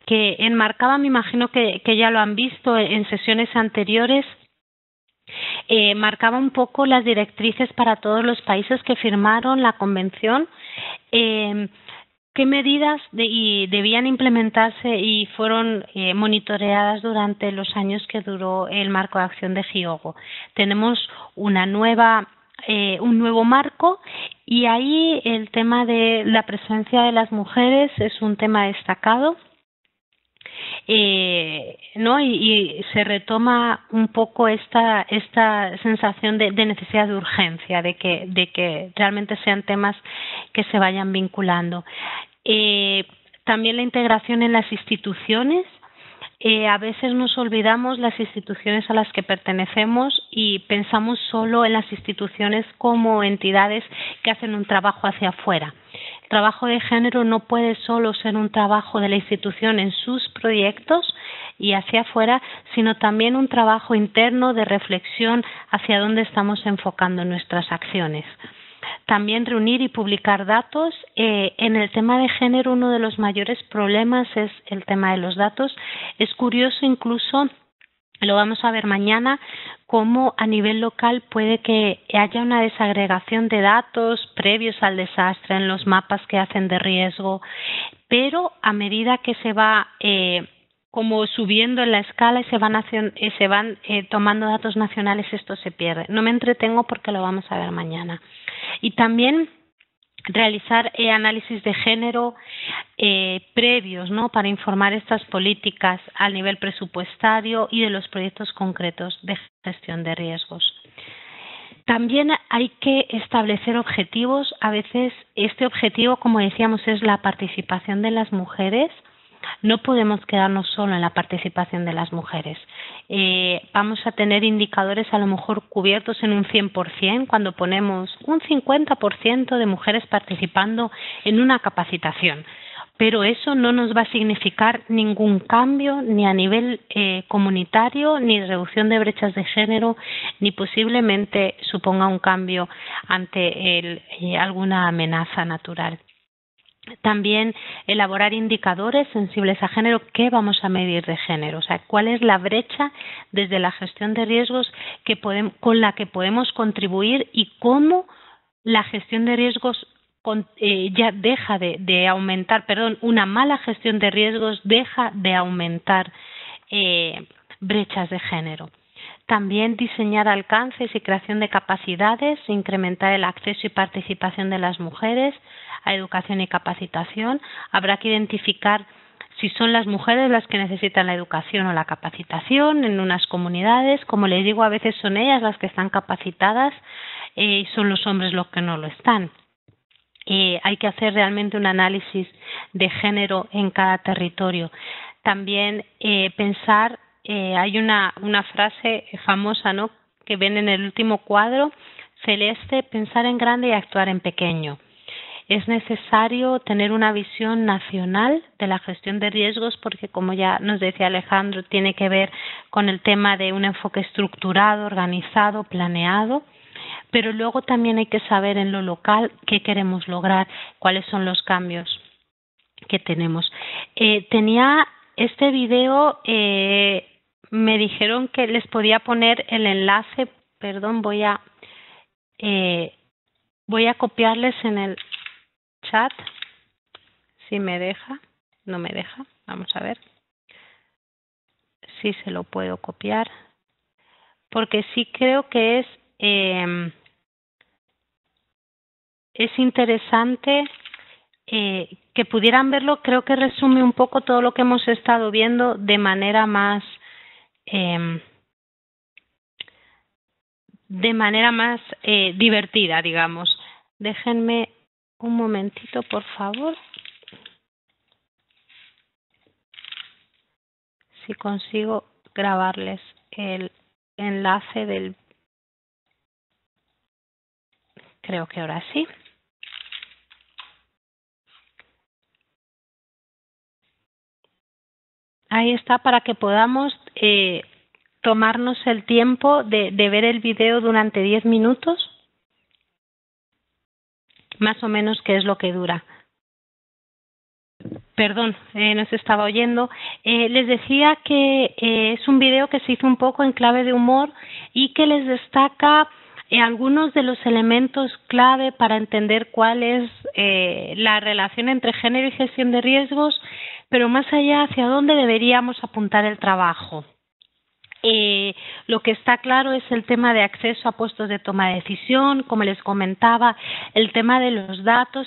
que enmarcaba, me imagino que ya lo han visto en sesiones anteriores, marcaba un poco las directrices para todos los países que firmaron la convención, qué medidas debían implementarse y fueron monitoreadas durante los años que duró el marco de acción de Hyogo. Tenemos un nuevo marco y ahí el tema de la presencia de las mujeres es un tema destacado. ¿No? Y se retoma un poco esta sensación de necesidad de urgencia, de que realmente sean temas que se vayan vinculando. También la integración en las instituciones. A veces nos olvidamos las instituciones a las que pertenecemos y pensamos solo en las instituciones como entidades que hacen un trabajo hacia afuera. El trabajo de género no puede solo ser un trabajo de la institución en sus proyectos y hacia afuera, sino también un trabajo interno de reflexión hacia dónde estamos enfocando nuestras acciones. También reunir y publicar datos. En el tema de género uno de los mayores problemas es el tema de los datos. Es curioso, incluso lo vamos a ver mañana, cómo a nivel local puede que haya una desagregación de datos previos al desastre en los mapas que hacen de riesgo, pero a medida que se va como subiendo en la escala y se van tomando datos nacionales, esto se pierde. No me entretengo porque lo vamos a ver mañana. Y también realizar análisis de género previos, ¿no?, para informar estas políticas al nivel presupuestario y de los proyectos concretos de gestión de riesgos. También hay que establecer objetivos. A veces este objetivo, como decíamos, es la participación de las mujeres. No podemos quedarnos solo en la participación de las mujeres. Vamos a tener indicadores a lo mejor cubiertos en un 100% cuando ponemos un 50% de mujeres participando en una capacitación. Pero eso no nos va a significar ningún cambio ni a nivel comunitario, ni reducción de brechas de género, ni posiblemente suponga un cambio ante alguna amenaza natural. También elaborar indicadores sensibles a género. ¿Qué vamos a medir de género? O sea, ¿cuál es la brecha desde la gestión de riesgos con la que podemos contribuir y cómo la gestión de riesgos ya deja de aumentar, una mala gestión de riesgos deja de aumentar brechas de género? También diseñar alcances y creación de capacidades, incrementar el acceso y participación de las mujeres a educación y capacitación. Habrá que identificar si son las mujeres las que necesitan la educación o la capacitación en unas comunidades. Como les digo, a veces son ellas las que están capacitadas y son los hombres los que no lo están. Hay que hacer realmente un análisis de género en cada territorio. También pensar, hay una frase famosa, ¿no?, que ven en el último cuadro celeste: pensar en grande y actuar en pequeño. Es necesario tener una visión nacional de la gestión de riesgos porque, como ya nos decía Alejandro, tiene que ver con el tema de un enfoque estructurado, organizado, planeado. Pero luego también hay que saber en lo local qué queremos lograr, cuáles son los cambios que tenemos. Tenía este video, me dijeron que les podía poner el enlace, voy a copiarles en el chat, si me deja. No me deja, vamos a ver si se lo puedo copiar, porque sí creo que es interesante que pudieran verlo. Creo que resume un poco todo lo que hemos estado viendo de manera más divertida, digamos. Déjenme un momentito, por favor. Si consigo grabarles el enlace del... Creo que ahora sí. Ahí está, para que podamos tomarnos el tiempo de ver el video durante 10 minutos, más o menos, que es lo que dura. Perdón, no se estaba oyendo. Les decía que es un video que se hizo un poco en clave de humor y que les destaca algunos de los elementos clave para entender cuál es la relación entre género y gestión de riesgos, pero más allá, hacia dónde deberíamos apuntar el trabajo. Lo que está claro es el tema de acceso a puestos de toma de decisión, como les comentaba, el tema de los datos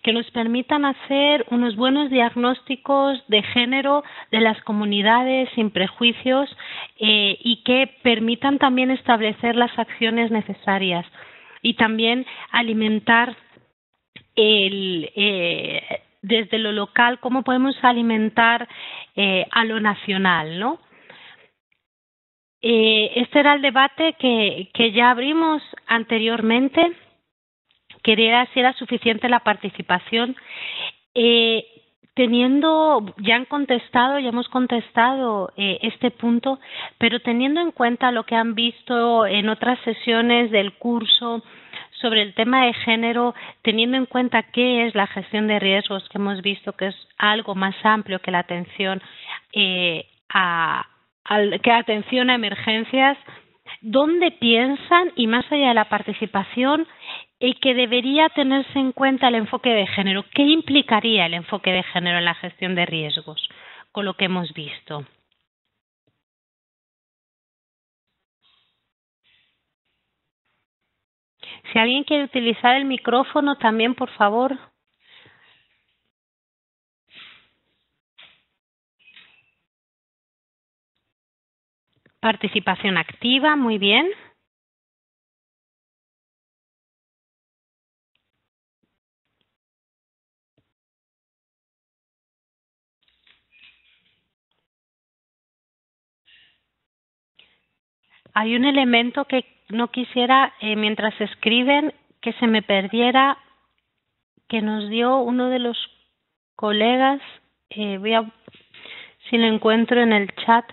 que nos permitan hacer unos buenos diagnósticos de género de las comunidades sin prejuicios y que permitan también establecer las acciones necesarias y también alimentar desde lo local, cómo podemos alimentar a lo nacional, ¿no? Este era el debate que ya abrimos anteriormente. Quería si era suficiente la participación. Ya hemos contestado este punto, pero teniendo en cuenta lo que han visto en otras sesiones del curso sobre el tema de género, teniendo en cuenta qué es la gestión de riesgos, que hemos visto que es algo más amplio que la atención a emergencias, ¿dónde piensan, y más allá de la participación, que debería tenerse en cuenta el enfoque de género? ¿Qué implicaría el enfoque de género en la gestión de riesgos? con lo que hemos visto. Si alguien quiere utilizar el micrófono también, por favor. Participación activa, muy bien. Hay un elemento que no quisiera, mientras escriben, que se me perdiera, que nos dio uno de los colegas. Voy a, si lo encuentro en el chat.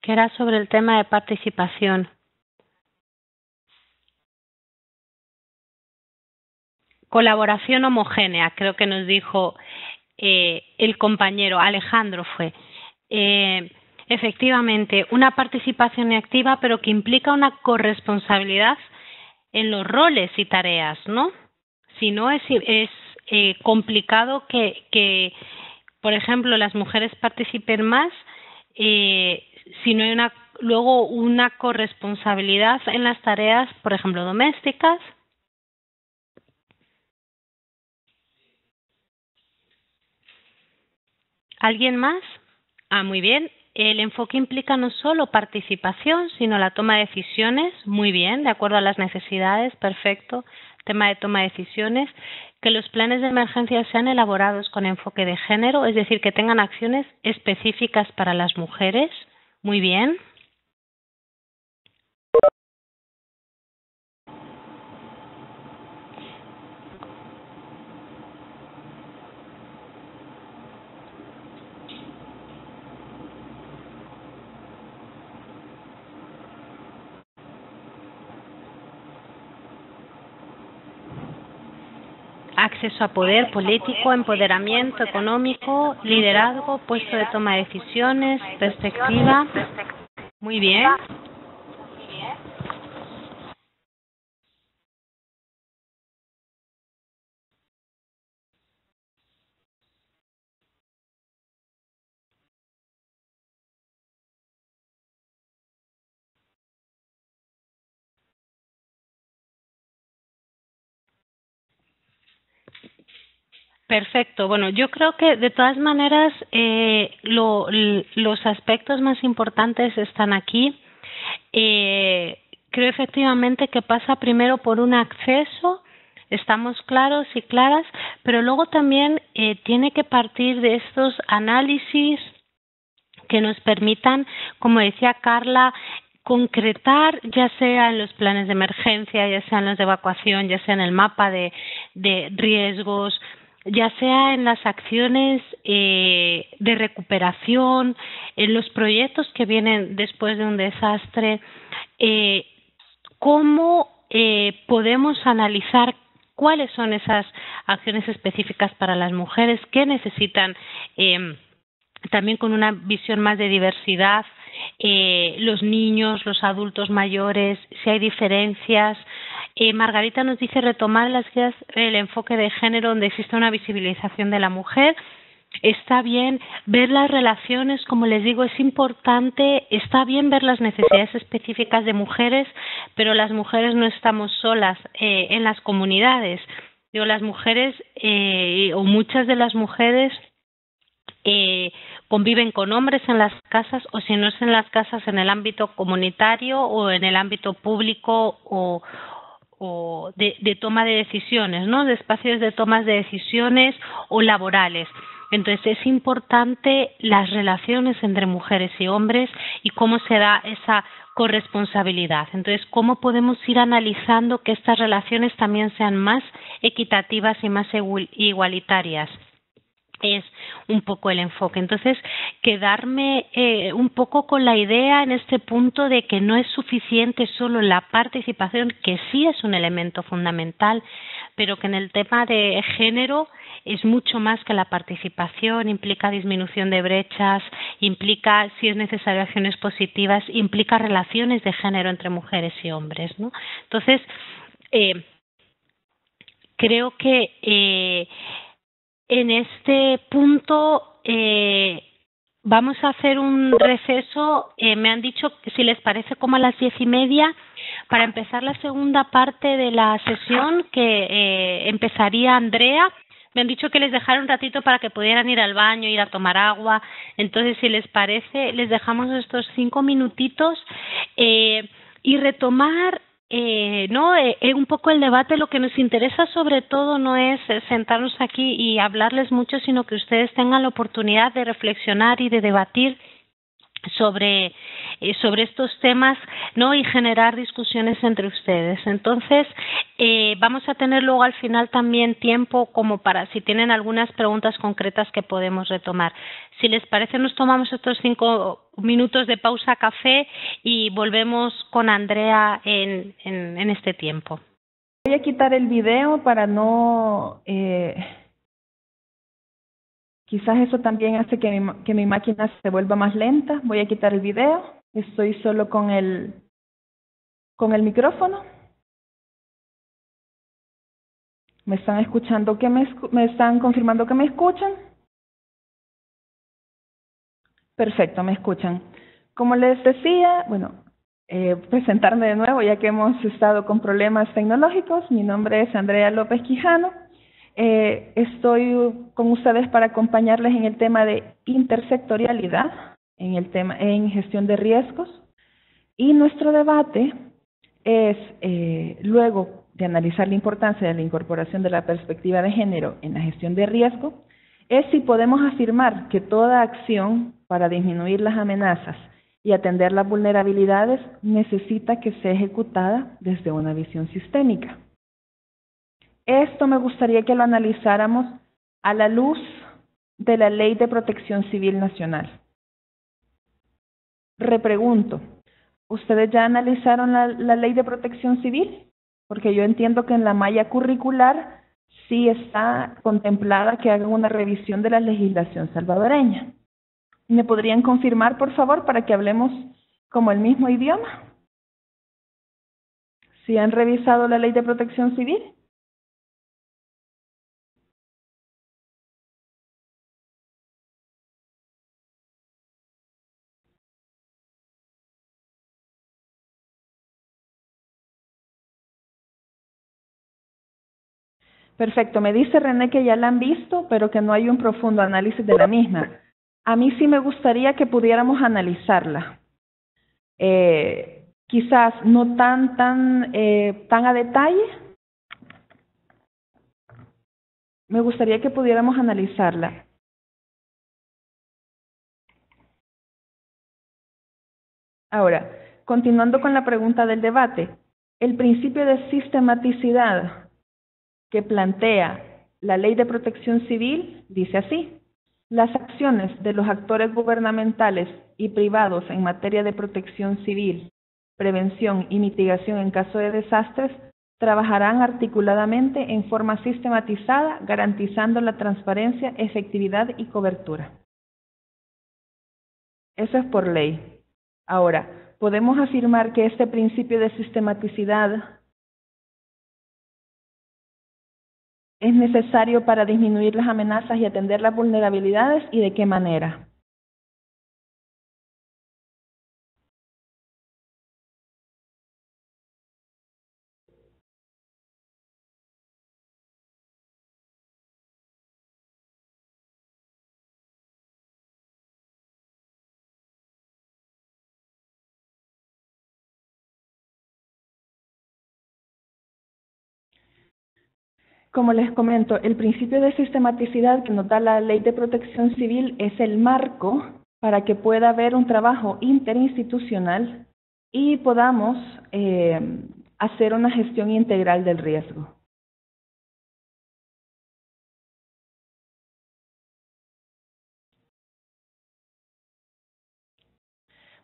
Que era sobre el tema de participación. Colaboración homogénea, creo que nos dijo el compañero Alejandro fue. Efectivamente, una participación activa, pero que implica una corresponsabilidad en los roles y tareas, ¿no? Si no, es complicado que, por ejemplo, las mujeres participen más si no hay luego una corresponsabilidad en las tareas, por ejemplo, domésticas. ¿Alguien más? Muy bien. El enfoque implica no solo participación, sino la toma de decisiones. Muy bien, de acuerdo a las necesidades. Perfecto. Tema de toma de decisiones. Que los planes de emergencia sean elaborados con enfoque de género, es decir, que tengan acciones específicas para las mujeres. Muy bien. Acceso a poder político, empoderamiento económico, liderazgo, puesto de toma de decisiones, perspectiva. Muy bien. Perfecto. Bueno, yo creo que de todas maneras los aspectos más importantes están aquí. Creo efectivamente que pasa primero por un acceso, estamos claros y claras, pero luego también tiene que partir de estos análisis que nos permitan, como decía Carla, concretar, ya sea en los planes de emergencia, ya sea en los de evacuación, ya sea en el mapa de riesgos, ya sea en las acciones de recuperación, en los proyectos que vienen después de un desastre, cómo podemos analizar cuáles son esas acciones específicas para las mujeres que necesitan también con una visión más de diversidad, los niños, los adultos mayores, si hay diferencias. Margarita nos dice retomar las guías el enfoque de género donde existe una visibilización de la mujer. Está bien ver las relaciones, como les digo, es importante, está bien ver las necesidades específicas de mujeres, pero las mujeres no estamos solas en las comunidades. Digo, las mujeres o muchas de las mujeres conviven con hombres en las casas o si no es en las casas en el ámbito comunitario o en el ámbito público o de toma de decisiones, ¿no? De espacios de tomas de decisiones o laborales. Entonces es importante las relaciones entre mujeres y hombres y cómo se da esa corresponsabilidad. Entonces, ¿cómo podemos ir analizando que estas relaciones también sean más equitativas y más igualitarias? Es un poco el enfoque. Entonces, quedarme un poco con la idea en este punto de que no es suficiente solo la participación, que sí es un elemento fundamental, pero que en el tema de género es mucho más que la participación, implica disminución de brechas, implica, si es necesario, acciones positivas, implica relaciones de género entre mujeres y hombres, ¿no? Entonces, creo que en este punto vamos a hacer un receso. Me han dicho que si les parece como a las 10:30 para empezar la segunda parte de la sesión, que empezaría Andrea. Me han dicho que les dejara un ratito para que pudieran ir al baño, ir a tomar agua. Entonces, si les parece, les dejamos estos 5 minutitos y retomar un poco el debate. Lo que nos interesa sobre todo no es sentarnos aquí y hablarles mucho, sino que ustedes tengan la oportunidad de reflexionar y de debatir sobre estos temas, ¿no? Y generar discusiones entre ustedes. Entonces, vamos a tener luego al final también tiempo como para, si tienen algunas preguntas concretas, que podemos retomar. Si les parece, nos tomamos estos 5 minutos de pausa café y volvemos con Andrea en este tiempo. Voy a quitar el video para no... quizás eso también hace que mi máquina se vuelva más lenta. Voy a quitar el video. Estoy solo con el micrófono. ¿Me están escuchando? ¿Me están confirmando que me escuchan? Perfecto, me escuchan. Como les decía, presentarme de nuevo, ya que hemos estado con problemas tecnológicos. Mi nombre es Andrea López Quijano. Estoy con ustedes para acompañarles en el tema de intersectorialidad, en gestión de riesgos. Y nuestro debate es, luego de analizar la importancia de la incorporación de la perspectiva de género en la gestión de riesgo, es si podemos afirmar que toda acción para disminuir las amenazas y atender las vulnerabilidades necesita que sea ejecutada desde una visión sistémica. Esto me gustaría que lo analizáramos a la luz de la Ley de Protección Civil Nacional. Repregunto, ¿ustedes ya analizaron la Ley de Protección Civil? Porque yo entiendo que en la malla curricular sí está contemplada que hagan una revisión de la legislación salvadoreña. ¿Me podrían confirmar, por favor, para que hablemos como el mismo idioma? ¿Sí han revisado la Ley de Protección Civil? Perfecto, me dice René que ya la han visto, pero que no hay un profundo análisis de la misma. A mí sí me gustaría que pudiéramos analizarla. Quizás no tan a detalle. Me gustaría que pudiéramos analizarla. Ahora, continuando con la pregunta del debate, el principio de sistematicidad que plantea la Ley de Protección Civil dice así: las acciones de los actores gubernamentales y privados en materia de protección civil, prevención y mitigación en caso de desastres trabajarán articuladamente en forma sistematizada, garantizando la transparencia, efectividad y cobertura. Eso es por ley. Ahora, podemos afirmar que este principio de sistematicidad es necesario para disminuir las amenazas y atender las vulnerabilidades, ¿y de qué manera? Como les comento, el principio de sistematicidad que nos da la Ley de Protección Civil es el marco para que pueda haber un trabajo interinstitucional y podamos hacer una gestión integral del riesgo.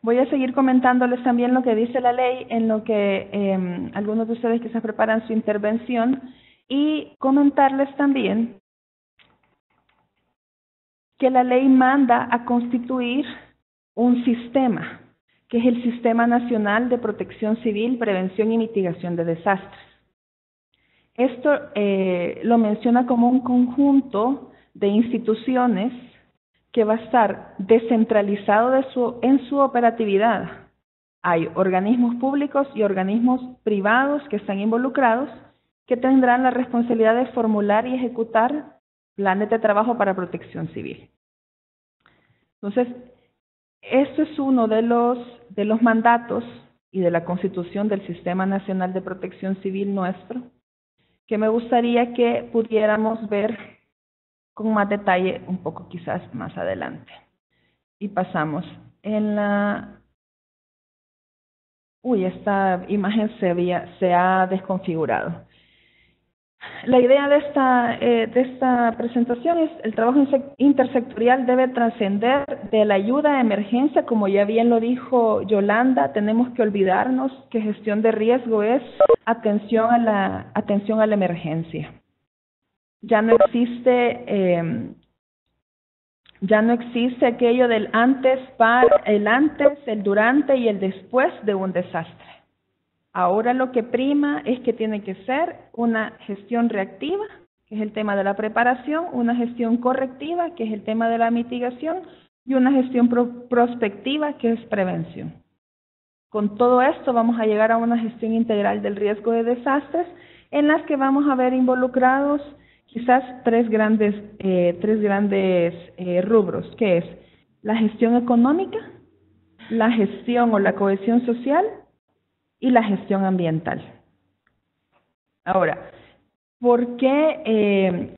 Voy a seguir comentándoles también lo que dice la ley, en lo que algunos de ustedes quizás preparan su intervención. y comentarles también que la ley manda a constituir un sistema, que es el Sistema Nacional de Protección Civil, Prevención y Mitigación de Desastres. Esto lo menciona como un conjunto de instituciones que va a estar descentralizado en su operatividad. Hay organismos públicos y organismos privados que están involucrados, que tendrán la responsabilidad de formular y ejecutar planes de trabajo para protección civil. Entonces, esto es uno de los mandatos y de la Constitución del Sistema Nacional de Protección Civil nuestro, que me gustaría que pudiéramos ver con más detalle un poco quizás más adelante. Y pasamos. Esta imagen se ha desconfigurado. La idea de esta presentación es el trabajo intersectorial debe trascender de la ayuda a emergencia, como ya bien lo dijo Yolanda, tenemos que olvidarnos que gestión de riesgo es atención a la emergencia. Ya no existe aquello del antes, el durante y el después de un desastre. Ahora lo que prima es que tiene que ser una gestión reactiva, que es el tema de la preparación, una gestión correctiva, que es el tema de la mitigación, y una gestión prospectiva, que es prevención. Con todo esto vamos a llegar a una gestión integral del riesgo de desastres, en las que vamos a ver involucrados quizás tres grandes rubros, que es la gestión económica, la gestión o la cohesión social, y la gestión ambiental. Ahora, ¿por qué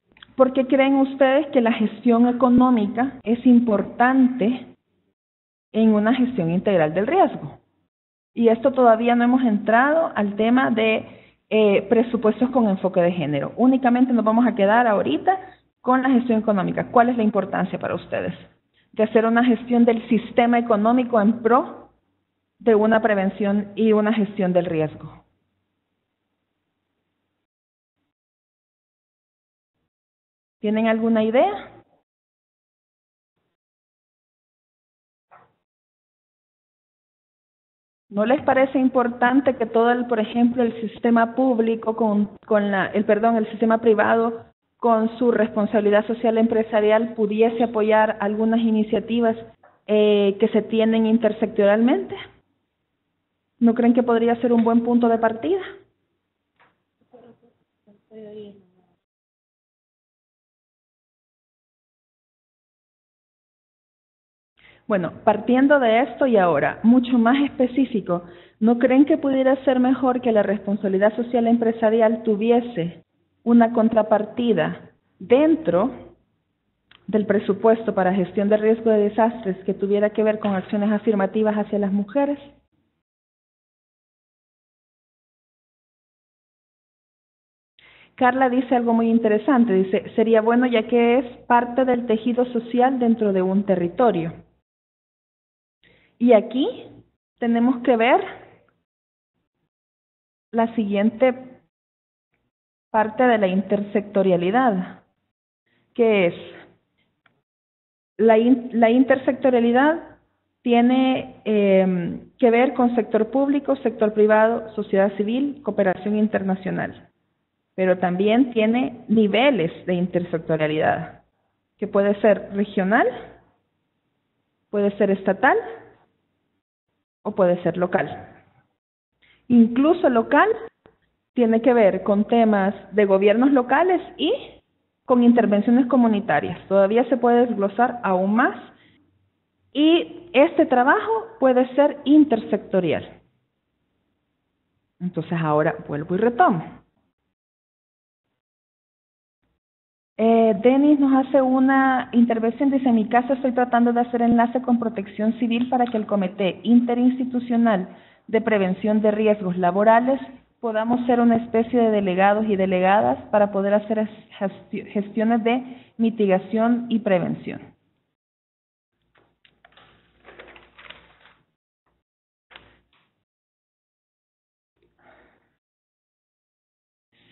creen ustedes que la gestión económica es importante en una gestión integral del riesgo? Y esto todavía no hemos entrado al tema de presupuestos con enfoque de género. Únicamente nos vamos a quedar ahorita con la gestión económica. ¿Cuál es la importancia para ustedes de hacer una gestión del sistema económico en pro de una prevención y una gestión del riesgo? ¿Tienen alguna idea? ¿No les parece importante que todo por ejemplo, el sistema público el sistema privado con su responsabilidad social empresarial pudiese apoyar algunas iniciativas que se tienen intersectorialmente? ¿No creen que podría ser un buen punto de partida? Bueno, partiendo de esto y ahora, mucho más específico, ¿no creen que pudiera ser mejor que la responsabilidad social empresarial tuviese una contrapartida dentro del presupuesto para gestión de riesgo de desastres que tuviera que ver con acciones afirmativas hacia las mujeres? Carla dice algo muy interesante, dice, sería bueno ya que es parte del tejido social dentro de un territorio. Y aquí tenemos que ver la siguiente parte de la intersectorialidad, que es la intersectorialidad tiene que ver con sector público, sector privado, sociedad civil, cooperación internacional, pero también tiene niveles de intersectorialidad, que puede ser regional, puede ser estatal o puede ser local. Incluso local tiene que ver con temas de gobiernos locales y con intervenciones comunitarias. Todavía se puede desglosar aún más y este trabajo puede ser intersectorial. Entonces ahora vuelvo y retomo. Denis nos hace una intervención, dice, en mi caso estoy tratando de hacer enlace con Protección Civil para que el Comité Interinstitucional de Prevención de Riesgos Laborales podamos ser una especie de delegados y delegadas para poder hacer gestiones de mitigación y prevención.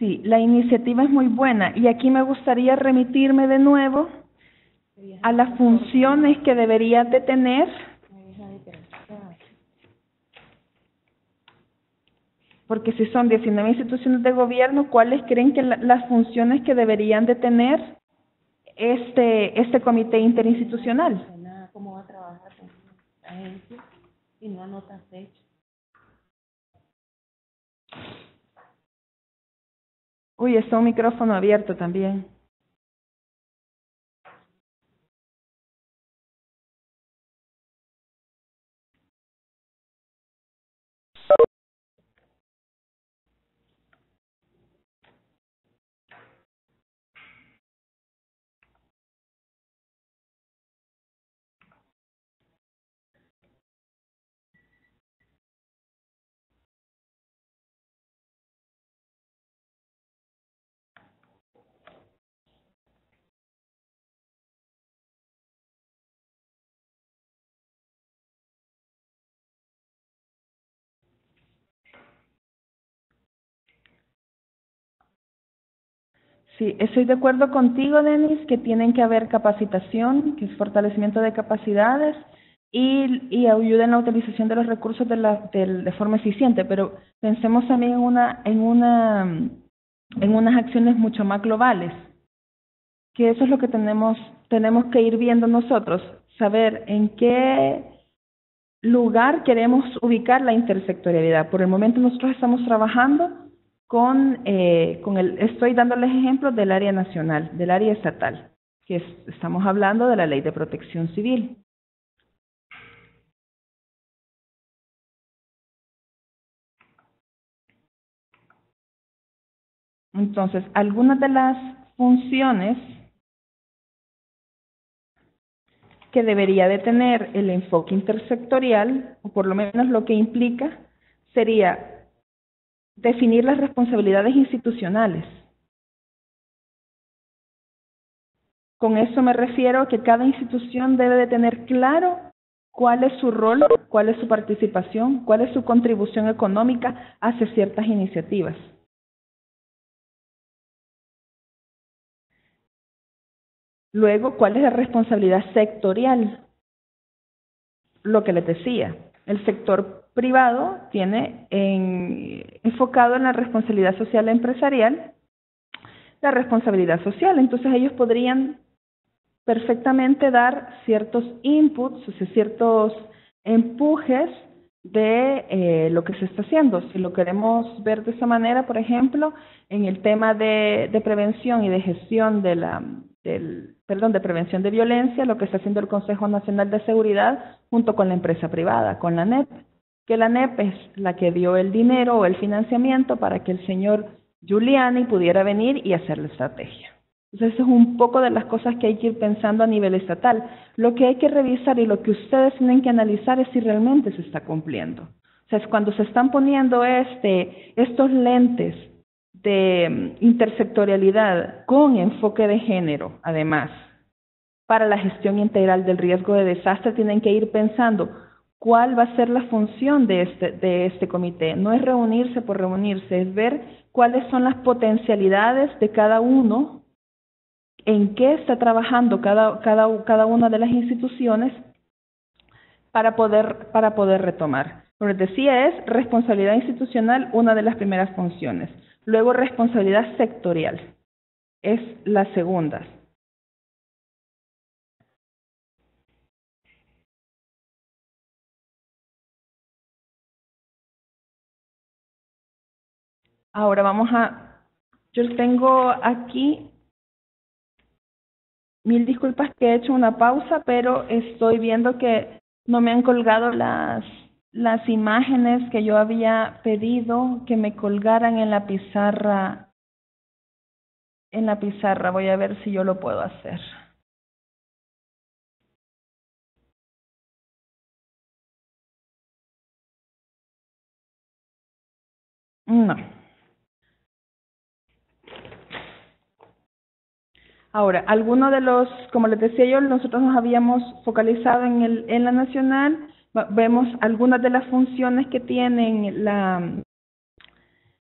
Sí, la iniciativa es muy buena y aquí me gustaría remitirme de nuevo a las funciones que debería de tener, porque si son 19 instituciones de gobierno, ¿cuáles creen que las funciones que deberían de tener este comité interinstitucional? ¿Cómo va a trabajar con la agencia y no anota fecha? Uy, está un micrófono abierto también. Sí, estoy de acuerdo contigo, Denis, que tienen que haber capacitación, que es fortalecimiento de capacidades y ayuda en la utilización de los recursos de forma eficiente, pero pensemos también en unas acciones mucho más globales, que eso es lo que tenemos que ir viendo nosotros, saber en qué lugar queremos ubicar la intersectorialidad. Por el momento nosotros estamos trabajando estoy dándoles ejemplos del área nacional, del área estatal, estamos hablando de la Ley de Protección Civil. Entonces, algunas de las funciones que debería de tener el enfoque intersectorial, o por lo menos lo que implica, sería definir las responsabilidades institucionales. Con eso me refiero a que cada institución debe de tener claro cuál es su rol, cuál es su participación, cuál es su contribución económica hacia ciertas iniciativas. Luego, ¿cuál es la responsabilidad sectorial? Lo que les decía, el sector privado tiene enfocado en la responsabilidad social empresarial, la responsabilidad social. Entonces ellos podrían perfectamente dar ciertos inputs, o sea, ciertos empujes de lo que se está haciendo. Si lo queremos ver de esa manera, por ejemplo, en el tema de prevención y de gestión de prevención de violencia, lo que está haciendo el Consejo Nacional de Seguridad junto con la empresa privada, con la NEP, que la NEP es la que dio el dinero o el financiamiento para que el señor Giuliani pudiera venir y hacer la estrategia. Entonces, eso es un poco de las cosas que hay que ir pensando a nivel estatal. Lo que hay que revisar y lo que ustedes tienen que analizar es si realmente se está cumpliendo. O sea, es cuando se están poniendo estos lentes de intersectorialidad con enfoque de género, además, para la gestión integral del riesgo de desastre, tienen que ir pensando cuál va a ser la función de este comité. No es reunirse por reunirse, es ver cuáles son las potencialidades de cada uno, en qué está trabajando cada una de las instituciones para poder retomar. Como les decía, es responsabilidad institucional una de las primeras funciones. Luego, responsabilidad sectorial es la segunda. Ahora yo tengo aquí, mil disculpas que he hecho una pausa, pero estoy viendo que no me han colgado las imágenes que yo había pedido que me colgaran en la pizarra. Voy a ver si yo lo puedo hacer. No. Ahora, algunos de como les decía yo, nosotros nos habíamos focalizado en la nacional, vemos algunas de las funciones que tienen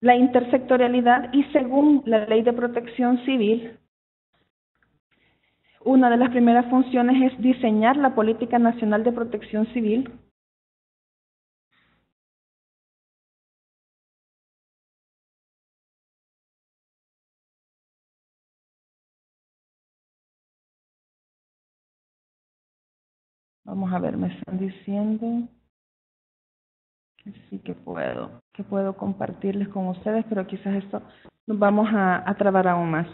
la intersectorialidad y según la Ley de Protección Civil, una de las primeras funciones es diseñar la Política Nacional de Protección Civil. Vamos a ver, me están diciendo que sí que puedo compartirles con ustedes, pero quizás esto nos vamos a trabar aún más.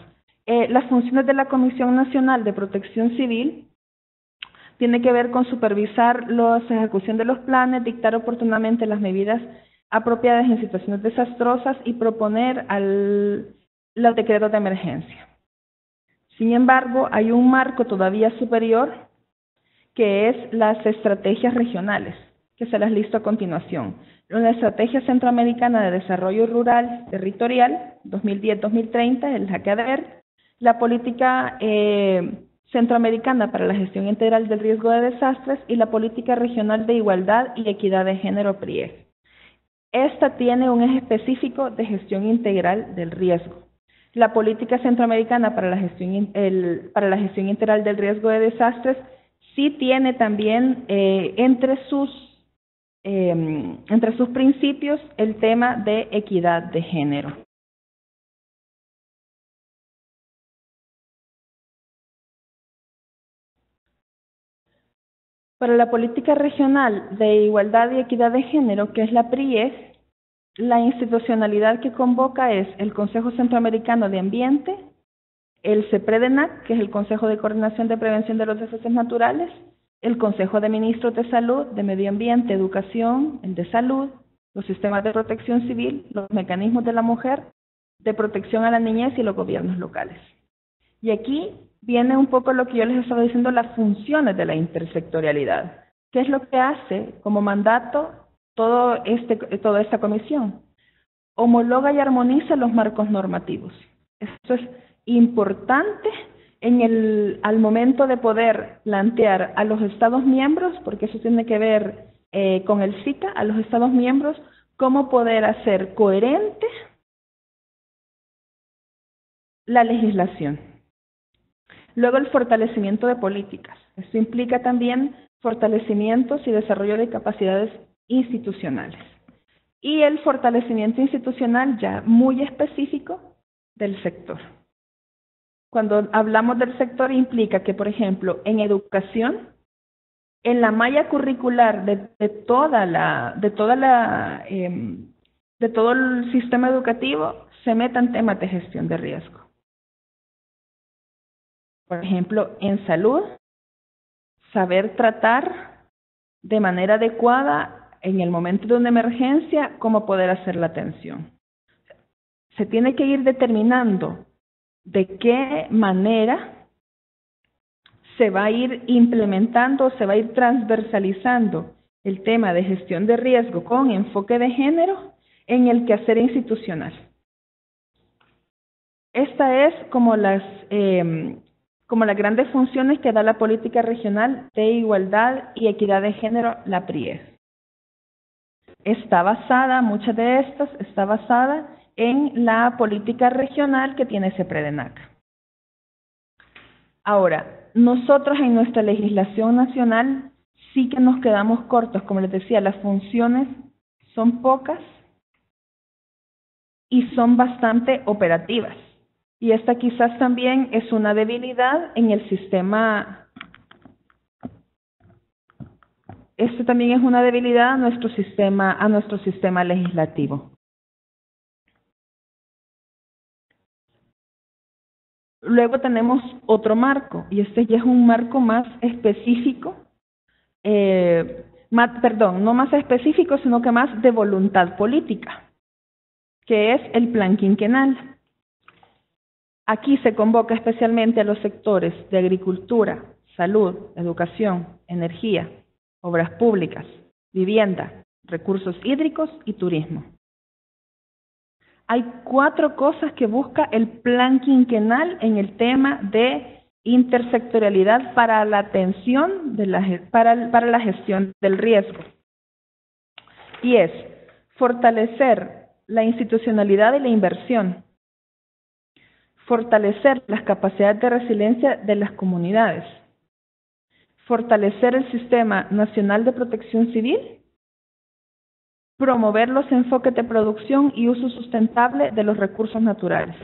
Las funciones de la Comisión Nacional de Protección Civil tiene que ver con supervisar la ejecución de los planes, dictar oportunamente las medidas apropiadas en situaciones desastrosas y proponer los decretos de emergencia. Sin embargo, hay un marco todavía superior que es las estrategias regionales, que se las listo a continuación. La Estrategia Centroamericana de Desarrollo Rural Territorial 2010-2030, el JACADER, la Política Centroamericana para la Gestión Integral del Riesgo de Desastres y la Política Regional de Igualdad y Equidad de Género PRIEG. Esta tiene un eje específico de gestión integral del riesgo. La Política Centroamericana para la Gestión Integral del Riesgo de Desastres sí tiene también entre sus principios el tema de equidad de género. Para la Política Regional de Igualdad y Equidad de Género, que es la PRIEG, la institucionalidad que convoca es el Consejo Centroamericano de Ambiente, el CEPREDENAC, que es el Consejo de Coordinación de Prevención de los Desastres Naturales, el Consejo de Ministros de Salud, de Medio Ambiente, Educación, el de Salud, los sistemas de protección civil, los mecanismos de la mujer, de protección a la niñez y los gobiernos locales. Y aquí viene un poco lo que yo les estaba diciendo, las funciones de la intersectorialidad. ¿Qué es lo que hace como mandato toda esta comisión? Homologa y armoniza los marcos normativos. Esto es importante al momento de poder plantear a los Estados miembros, porque eso tiene que ver con el CICA, a los Estados miembros, cómo poder hacer coherente la legislación. Luego, el fortalecimiento de políticas. Esto implica también fortalecimientos y desarrollo de capacidades institucionales. Y el fortalecimiento institucional ya muy específico del sector. Cuando hablamos del sector implica que, por ejemplo, en educación, en la malla curricular de todo el sistema educativo se metan temas de gestión de riesgo. Por ejemplo, en salud, saber tratar de manera adecuada en el momento de una emergencia, cómo poder hacer la atención. Se tiene que ir determinando de qué manera se va a ir implementando, se va a ir transversalizando el tema de gestión de riesgo con enfoque de género en el quehacer institucional. Esta es como las grandes funciones que da la Política Regional de Igualdad y Equidad de Género, la PRIEG. Muchas de estas está basada en la política regional que tiene CEPREDENAC. Ahora, nosotros en nuestra legislación nacional sí que nos quedamos cortos, como les decía, las funciones son pocas y son bastante operativas. Y esta quizás también es una debilidad en el sistema. Esto también es una debilidad a nuestro sistema legislativo. Luego tenemos otro marco, y este ya es un marco más específico, no más específico, sino que más de voluntad política, que es el Plan Quinquenal. Aquí se convoca especialmente a los sectores de agricultura, salud, educación, energía, obras públicas, vivienda, recursos hídricos y turismo. Hay 4 cosas que busca el Plan Quinquenal en el tema de intersectorialidad para la atención para la gestión del riesgo. Y es fortalecer la institucionalidad y la inversión, fortalecer las capacidades de resiliencia de las comunidades, fortalecer el Sistema Nacional de Protección Civil, promover los enfoques de producción y uso sustentable de los recursos naturales.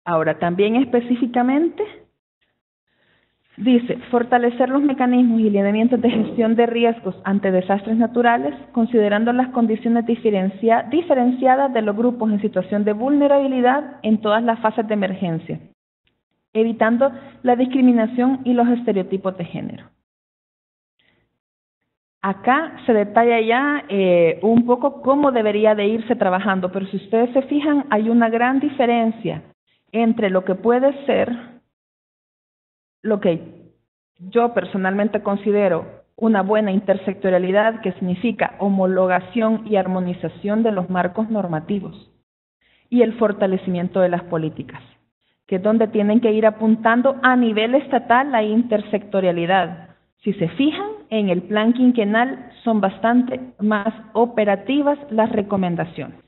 Ahora, también específicamente, dice, fortalecer los mecanismos y lineamientos de gestión de riesgos ante desastres naturales, considerando las condiciones diferenciadas de los grupos en situación de vulnerabilidad en todas las fases de emergencia, evitando la discriminación y los estereotipos de género. Acá se detalla ya un poco cómo debería de irse trabajando, pero si ustedes se fijan, hay una gran diferencia entre lo que puede ser, lo que yo personalmente considero una buena intersectorialidad, que significa homologación y armonización de los marcos normativos, y el fortalecimiento de las políticas, que es donde tienen que ir apuntando a nivel estatal la intersectorialidad. Si se fijan, en el plan quinquenal son bastante más operativas las recomendaciones.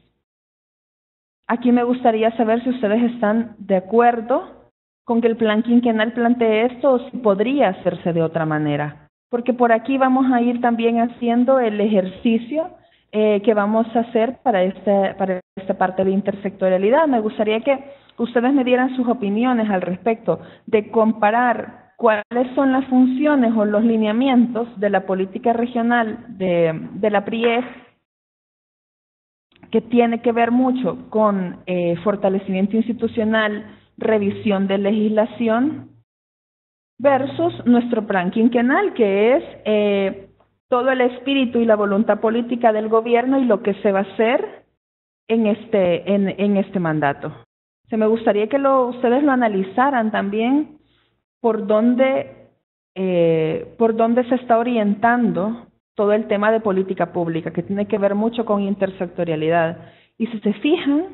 Aquí me gustaría saber si ustedes están de acuerdo con que el plan quinquenal plantee esto o si podría hacerse de otra manera. Porque por aquí vamos a ir también haciendo el ejercicio que vamos a hacer para esta parte de intersectorialidad. Me gustaría que ustedes me dieran sus opiniones al respecto de comparar cuáles son las funciones o los lineamientos de la política regional de la PRIEF, que tiene que ver mucho con fortalecimiento institucional, revisión de legislación, versus nuestro plan quinquenal, que es todo el espíritu y la voluntad política del gobierno y lo que se va a hacer en este mandato. Me gustaría que ustedes lo analizaran también por dónde se está orientando todo el tema de política pública, que tiene que ver mucho con intersectorialidad. Y si se fijan,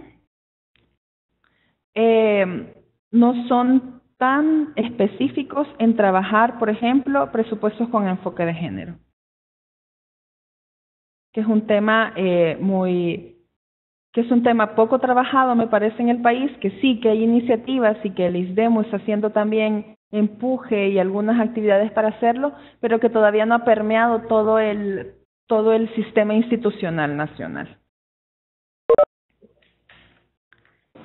no son tan específicos en trabajar, por ejemplo, presupuestos con enfoque de género, que es un tema poco trabajado, me parece, en el país, que sí que hay iniciativas y que el ISDEMO está haciendo también empuje y algunas actividades para hacerlo, pero que todavía no ha permeado todo el sistema institucional nacional.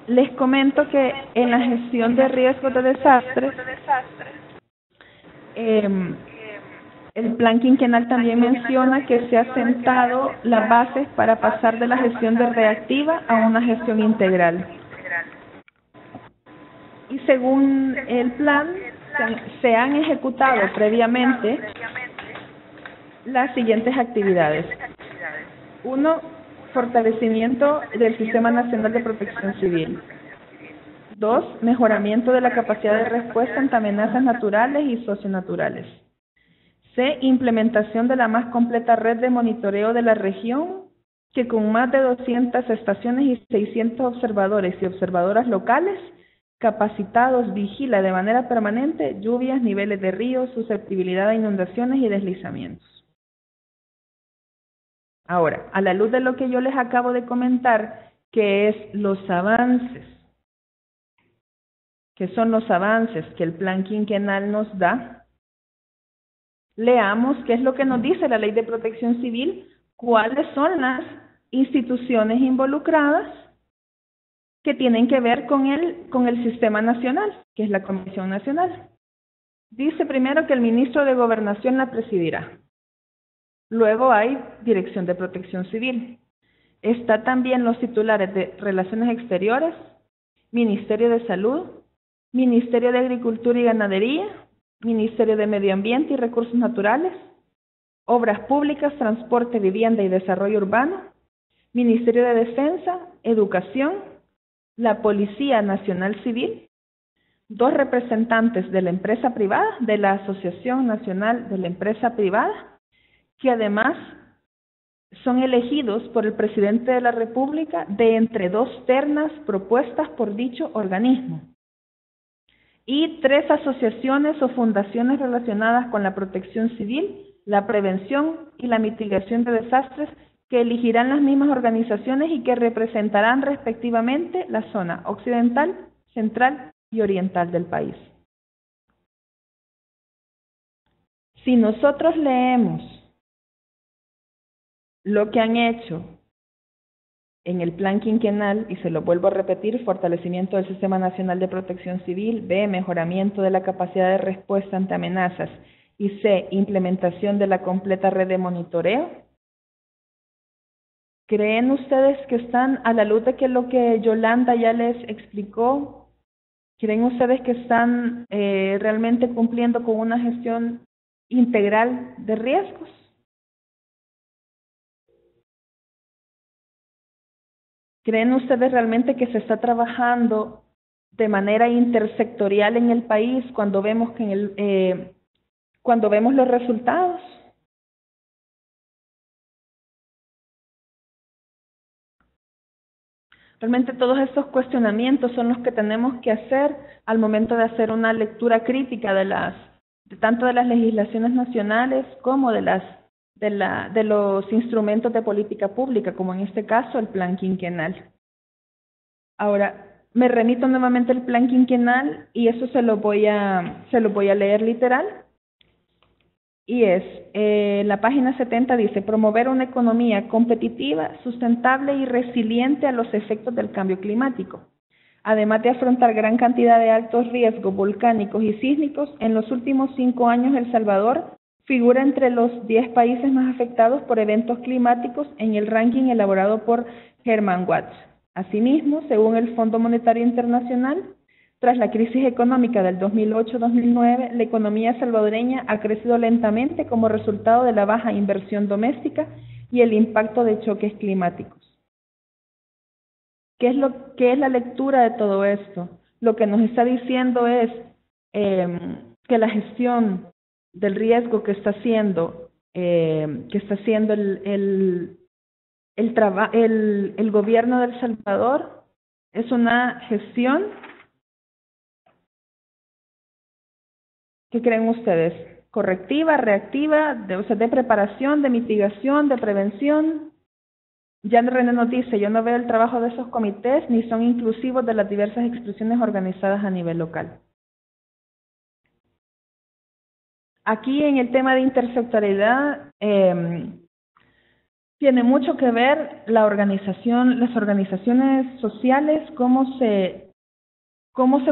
Les comento que en la gestión de riesgos de desastres, el plan quinquenal también menciona que se ha sentado las bases para pasar de la gestión de reactiva a una gestión integral. Y según el plan, se han ejecutado previamente las siguientes actividades. 1. Fortalecimiento del Sistema Nacional de Protección Civil. 2. Mejoramiento de la capacidad de respuesta ante amenazas naturales y socionaturales. C. Implementación de la más completa red de monitoreo de la región, que con más de 200 estaciones y 600 observadores y observadoras locales capacitados vigila de manera permanente lluvias, niveles de ríos, susceptibilidad a inundaciones y deslizamientos. Ahora, a la luz de lo que yo les acabo de comentar, que es los avances, que son los avances que el plan quinquenal nos da, leamos qué es lo que nos dice la Ley de Protección Civil, cuáles son las instituciones involucradas que tienen que ver con el sistema nacional, que es la Comisión Nacional. Dice primero que el ministro de Gobernación la presidirá. Luego hay Dirección de Protección Civil. Está también los titulares de Relaciones Exteriores, Ministerio de Salud, Ministerio de Agricultura y Ganadería, Ministerio de Medio Ambiente y Recursos Naturales, Obras Públicas, Transporte, Vivienda y Desarrollo Urbano, Ministerio de Defensa, Educación, la Policía Nacional Civil, 2 representantes de la empresa privada, de la Asociación Nacional de la Empresa Privada, que además son elegidos por el Presidente de la República de entre 2 ternas propuestas por dicho organismo, y 3 asociaciones o fundaciones relacionadas con la protección civil, la prevención y la mitigación de desastres que elegirán las mismas organizaciones y que representarán respectivamente la zona occidental, central y oriental del país. Si nosotros leemos lo que han hecho en el plan quinquenal, y se lo vuelvo a repetir, fortalecimiento del Sistema Nacional de Protección Civil, B, mejoramiento de la capacidad de respuesta ante amenazas, y C, implementación de la completa red de monitoreo, ¿creen ustedes que están, a la luz de que lo que Yolanda ya les explicó, creen ustedes que están realmente cumpliendo con una gestión integral de riesgos? ¿Creen ustedes realmente que se está trabajando de manera intersectorial en el país cuando vemos que cuando vemos los resultados? Realmente todos estos cuestionamientos son los que tenemos que hacer al momento de hacer una lectura crítica tanto de las legislaciones nacionales como de los instrumentos de política pública, como en este caso el plan quinquenal. Ahora, me remito nuevamente al plan quinquenal y eso se lo voy a leer literal. Y la página 70 dice, promover una economía competitiva, sustentable y resiliente a los efectos del cambio climático. Además de afrontar gran cantidad de altos riesgos volcánicos y sísmicos, en los últimos 5 años El Salvador figura entre los 10 países más afectados por eventos climáticos en el ranking elaborado por Germanwatch. Asimismo, según el Fondo Monetario Internacional, tras la crisis económica del 2008-2009, la economía salvadoreña ha crecido lentamente como resultado de la baja inversión doméstica y el impacto de choques climáticos. ¿Qué es la lectura de todo esto? Lo que nos está diciendo es que la gestión del riesgo que está haciendo el gobierno de El Salvador es una gestión. ¿Qué creen ustedes? ¿Correctiva, reactiva, de preparación, de mitigación, de prevención? Jan René nos dice, yo no veo el trabajo de esos comités ni son inclusivos de las diversas expresiones organizadas a nivel local. Aquí en el tema de intersectorialidad tiene mucho que ver las organizaciones sociales, cómo se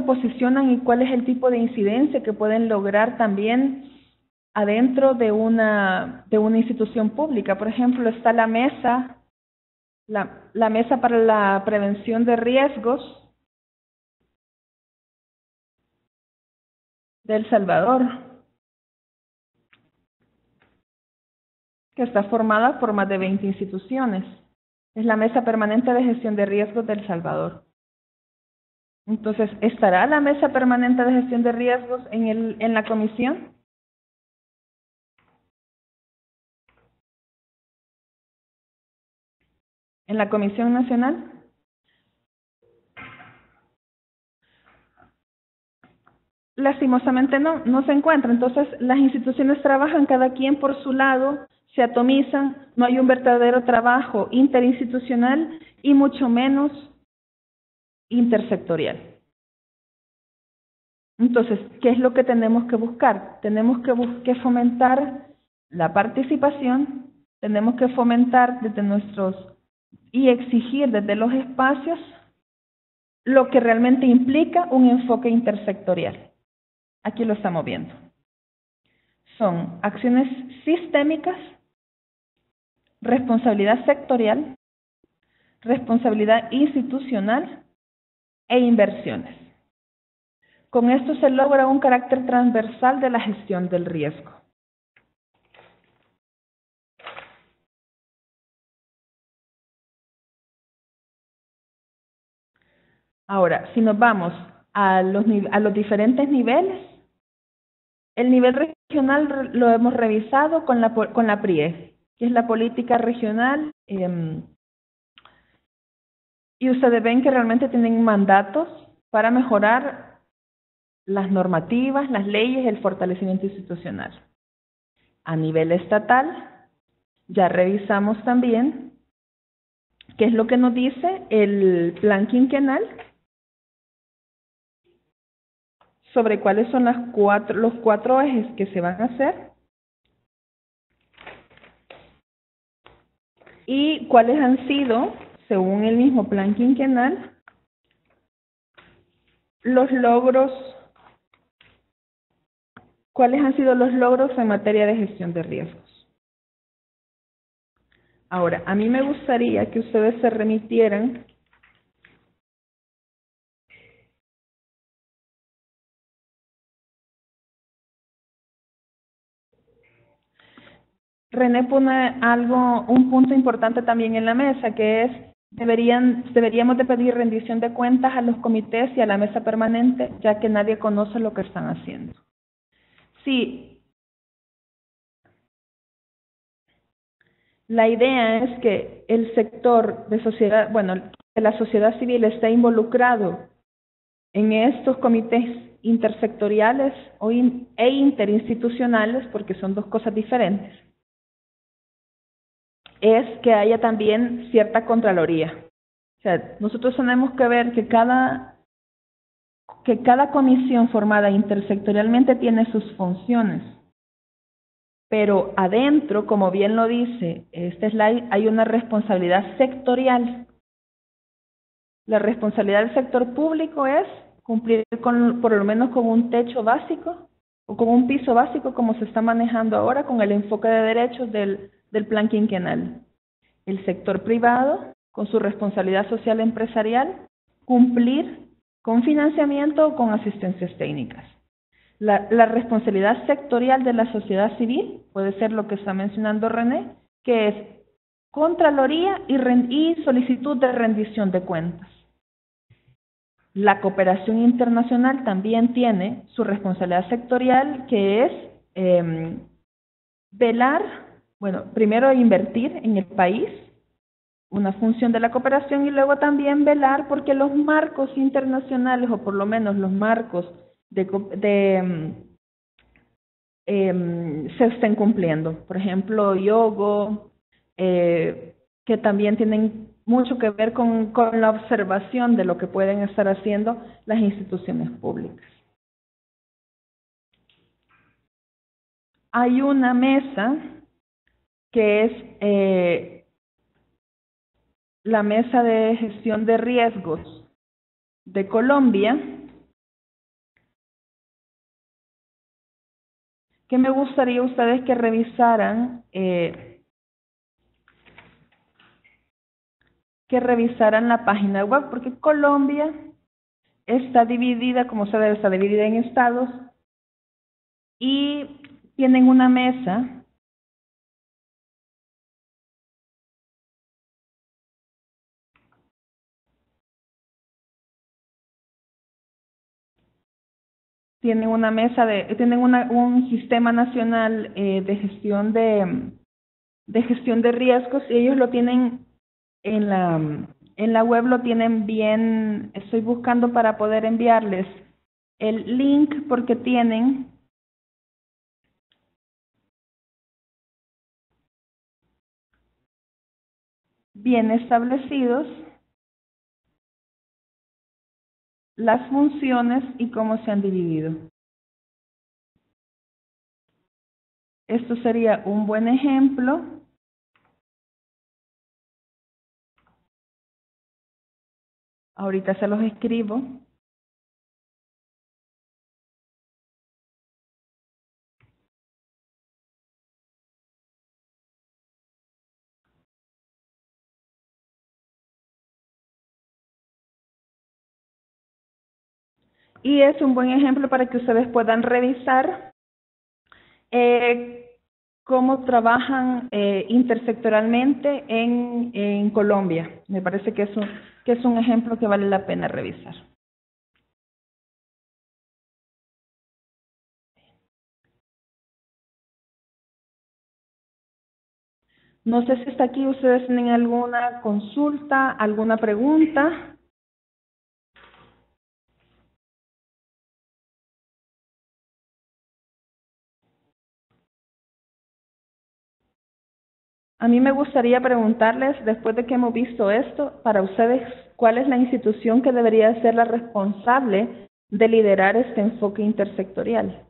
posicionan y cuál es el tipo de incidencia que pueden lograr también adentro de una institución pública. Por ejemplo, está la mesa para la prevención de riesgos de El Salvador, que está formada por más de 20 instituciones. Es la Mesa Permanente de Gestión de Riesgos de El Salvador. Entonces, ¿estará la Mesa Permanente de Gestión de Riesgos en la comisión? ¿En la Comisión Nacional? Lastimosamente no se encuentra. Entonces, las instituciones trabajan cada quien por su lado, se atomizan, no hay un verdadero trabajo interinstitucional y mucho menos intersectorial. Entonces, ¿qué es lo que tenemos que buscar? Tenemos que fomentar la participación, tenemos que fomentar y exigir desde los espacios lo que realmente implica un enfoque intersectorial. Aquí lo estamos viendo. Son acciones sistémicas, responsabilidad sectorial, responsabilidad institucional e inversiones. Con esto se logra un carácter transversal de la gestión del riesgo. Ahora, si nos vamos a los diferentes niveles, el nivel regional lo hemos revisado con la PRIE, que es la política regional, y ustedes ven que realmente tienen mandatos para mejorar las normativas, las leyes y el fortalecimiento institucional. A nivel estatal, Ya revisamos también qué es lo que nos dice el plan quinquenal sobre cuáles son los cuatro ejes que se van a hacer y cuáles han sido, según el mismo plan quinquenal, los logros, cuáles han sido los logros en materia de gestión de riesgos. Ahora, a mí me gustaría que ustedes se remitieran René pone un punto importante también en la mesa, que es deberíamos de pedir rendición de cuentas a los comités y a la mesa permanente, ya que nadie conoce lo que están haciendo. Sí, la idea es que el sector de sociedad, bueno, que la sociedad civil esté involucrado en estos comités intersectoriales e interinstitucionales, porque son dos cosas diferentes, es que haya también cierta contraloría. O sea, nosotros tenemos que ver que cada comisión formada intersectorialmente tiene sus funciones, pero adentro, como bien lo dice este slide, hay una responsabilidad sectorial. La responsabilidad del sector público es cumplir por lo menos con un techo básico o con un piso básico como se está manejando ahora con el enfoque de derechos del plan quinquenal. El sector privado, con su responsabilidad social empresarial, cumplir con financiamiento o con asistencias técnicas. La responsabilidad sectorial de la sociedad civil puede ser lo que está mencionando René, que es Contraloría y solicitud de rendición de cuentas. La cooperación internacional también tiene su responsabilidad sectorial, que es velar, bueno, primero invertir en el país, una función de la cooperación, y luego también velar porque los marcos internacionales, o por lo menos los marcos se estén cumpliendo. Por ejemplo, IOGO, que también tienen mucho que ver con la observación de lo que pueden estar haciendo las instituciones públicas. Hay una mesa que es la Mesa de Gestión de Riesgos de Colombia, que me gustaría ustedes que revisaran la página web, porque Colombia está dividida, como se debe, está dividida en estados y tienen una mesa tienen un sistema nacional de gestión de riesgos, y ellos lo tienen en la web, lo tienen bien. Estoy buscando para poder enviarles el link porque tienen bien establecidos las funciones y cómo se han dividido. Esto sería un buen ejemplo. Ahorita se los escribo. Y es un buen ejemplo para que ustedes puedan revisar cómo trabajan intersectoralmente en Colombia. Me parece que es un ejemplo que vale la pena revisar. No sé si hasta aquí ustedes tienen alguna consulta, alguna pregunta. a mí me gustaría preguntarles, después de que hemos visto esto, para ustedes, ¿cuál es la institución que debería ser la responsable de liderar este enfoque intersectorial?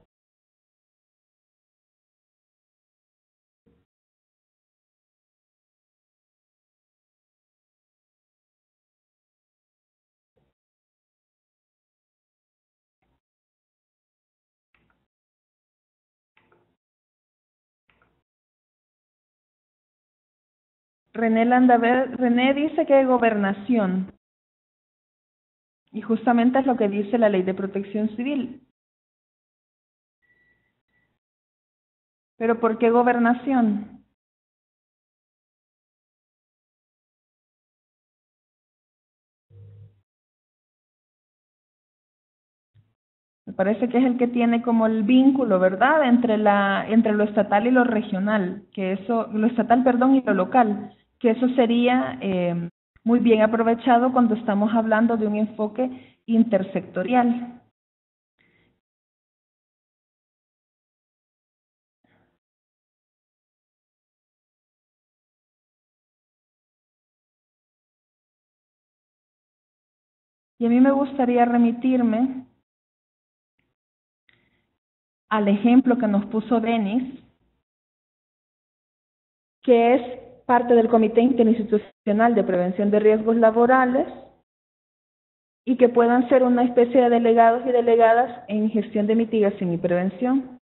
René dice que gobernación, y justamente es lo que dice la Ley de Protección Civil. ¿Pero por qué gobernación? Me parece que es el que tiene como el vínculo, ¿verdad?, entre lo estatal y lo regional, que eso, lo estatal, perdón, y lo local, que eso sería muy bien aprovechado cuando estamos hablando de un enfoque intersectorial. Y a mí me gustaría remitirme al ejemplo que nos puso Denis, que es parte del Comité Interinstitucional de Prevención de Riesgos Laborales y que puedan ser una especie de delegados y delegadas en gestión de mitigación y prevención,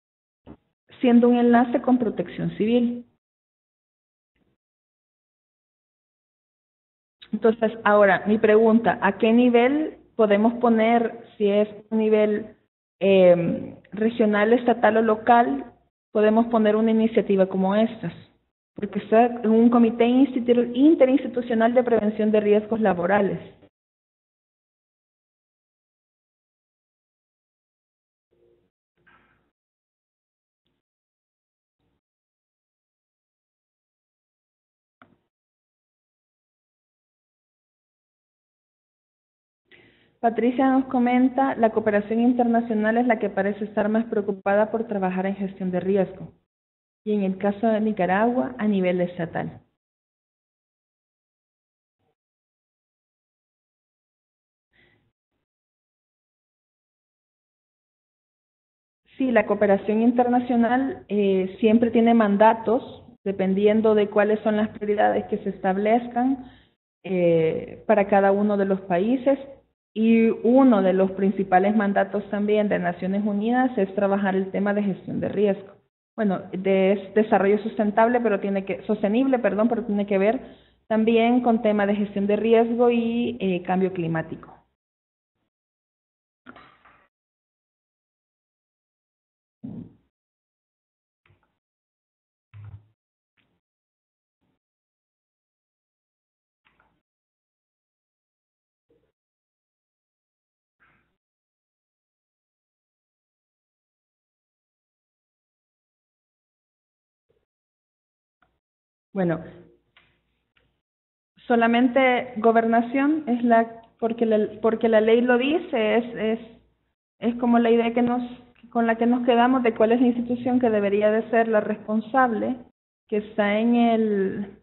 siendo un enlace con Protección Civil. Entonces, ahora, mi pregunta, ¿a qué nivel podemos poner, si es un nivel regional, estatal o local, podemos poner una iniciativa como estas? Porque está en un comité interinstitucional de prevención de riesgos laborales. Patricia nos comenta, la cooperación internacional es la que parece estar más preocupada por trabajar en gestión de riesgo, y en el caso de Nicaragua, a nivel estatal. Sí, la cooperación internacional siempre tiene mandatos, dependiendo de cuáles son las prioridades que se establezcan para cada uno de los países. Y uno de los principales mandatos también de Naciones Unidas es trabajar el tema de gestión de riesgo. Bueno, de desarrollo sustentable, sostenible, pero tiene que ver también con tema de gestión de riesgo y cambio climático. Bueno, solamente gobernación es porque la ley lo dice, es como la idea con la que nos quedamos de cuál es la institución que debería de ser la responsable, que está en el...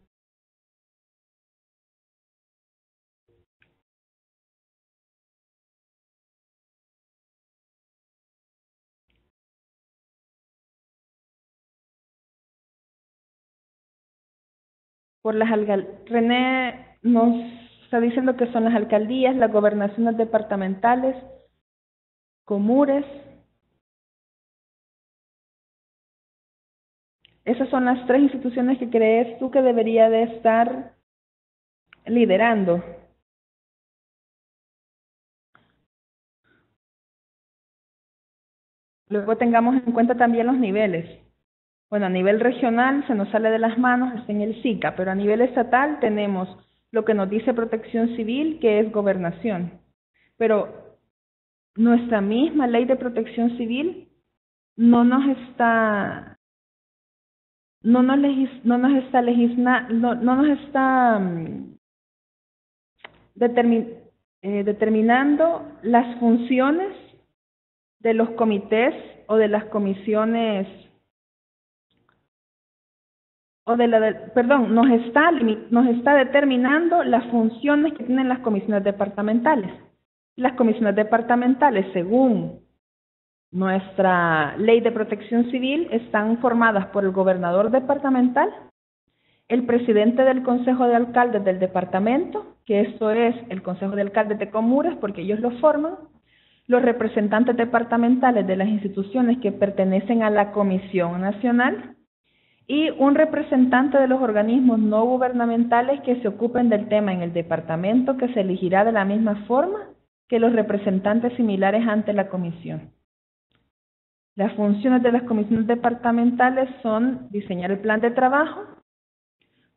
René nos está diciendo que son las alcaldías, las gobernaciones departamentales, comures. Esas son las tres instituciones que crees tú que debería de estar liderando. Luego tengamos en cuenta también los niveles. Bueno, a nivel regional se nos sale de las manos, está en el SICA, pero a nivel estatal tenemos lo que nos dice Protección Civil, que es gobernación. Pero nuestra misma ley de protección civil no nos está determinando las funciones de los comités o de las comisiones nos está determinando las funciones que tienen las comisiones departamentales. Las comisiones departamentales, según nuestra ley de protección civil, están formadas por el gobernador departamental, el presidente del consejo de alcaldes del departamento, que esto es el consejo de alcaldes de comunas, porque ellos lo forman, los representantes departamentales de las instituciones que pertenecen a la Comisión Nacional y un representante de los organismos no gubernamentales que se ocupen del tema en el departamento, que se elegirá de la misma forma que los representantes similares ante la comisión. Las funciones de las comisiones departamentales son diseñar el plan de trabajo,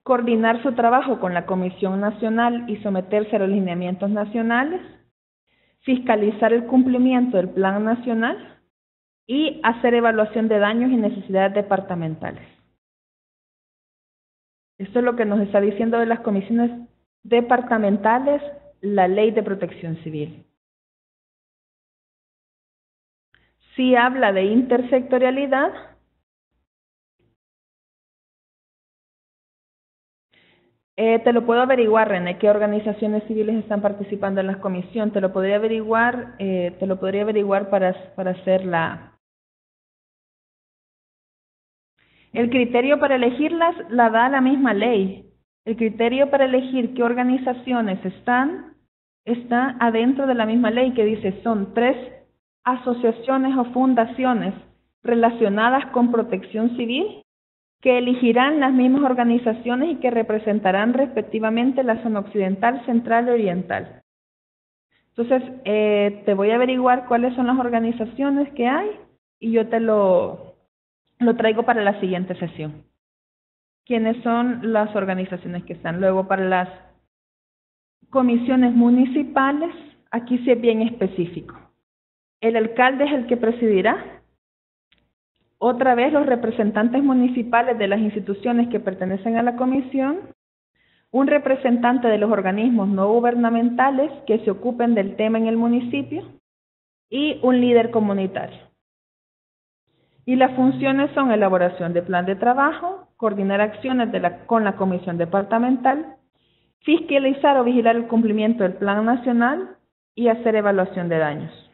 coordinar su trabajo con la Comisión Nacional y someterse a los lineamientos nacionales, fiscalizar el cumplimiento del Plan Nacional y hacer evaluación de daños y necesidades departamentales. Esto es lo que nos está diciendo de las comisiones departamentales la Ley de Protección Civil. Si habla de intersectorialidad, te lo puedo averiguar, René, qué organizaciones civiles están participando en la comisión. Te lo podría averiguar, para hacer El criterio para elegirlas la da la misma ley. El criterio para elegir qué organizaciones está adentro de la misma ley, que dice son 3 asociaciones o fundaciones relacionadas con protección civil que elegirán las mismas organizaciones y que representarán respectivamente la zona occidental, central y oriental. Entonces, te voy a averiguar cuáles son las organizaciones que hay y yo te lo traigo para la siguiente sesión. ¿Quiénes son las organizaciones que están? Luego, para las comisiones municipales, aquí sí es bien específico. El alcalde es el que presidirá. Otra vez, los representantes municipales de las instituciones que pertenecen a la comisión, un representante de los organismos no gubernamentales que se ocupen del tema en el municipio y un líder comunitario. Y las funciones son elaboración de plan de trabajo, coordinar acciones con la comisión departamental, fiscalizar o vigilar el cumplimiento del plan nacional y hacer evaluación de daños.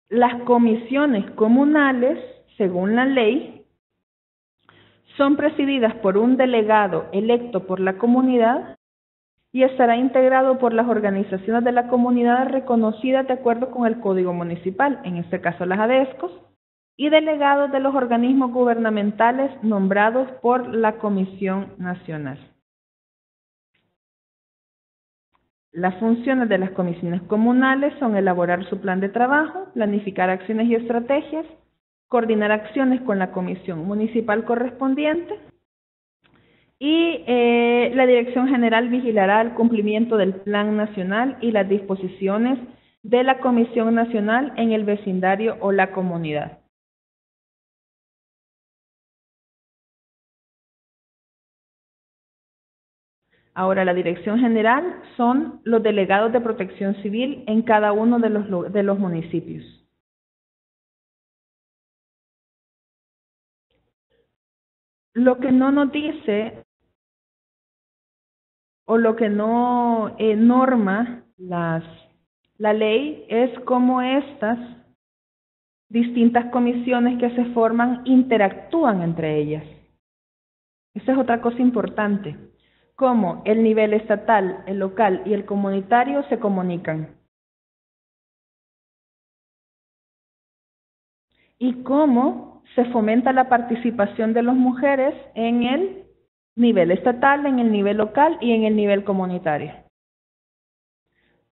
Las comisiones comunales, según la ley, son presididas por un delegado electo por la comunidad y estará integrado por las organizaciones de la comunidad reconocidas de acuerdo con el Código Municipal, en este caso las ADESCOS, y delegados de los organismos gubernamentales nombrados por la Comisión Nacional. Las funciones de las comisiones comunales son elaborar su plan de trabajo, planificar acciones y estrategias, coordinar acciones con la comisión municipal correspondiente y la Dirección General vigilará el cumplimiento del Plan Nacional y las disposiciones de la Comisión Nacional en el vecindario o la comunidad. Ahora, la Dirección General son los delegados de protección civil en cada uno de los municipios. Lo que no nos dice o lo que no norma la ley es cómo estas distintas comisiones que se forman interactúan entre ellas. Esa es otra cosa importante. Cómo el nivel estatal, el local y el comunitario se comunican. Y cómo se fomenta la participación de las mujeres en el nivel estatal, en el nivel local y en el nivel comunitario.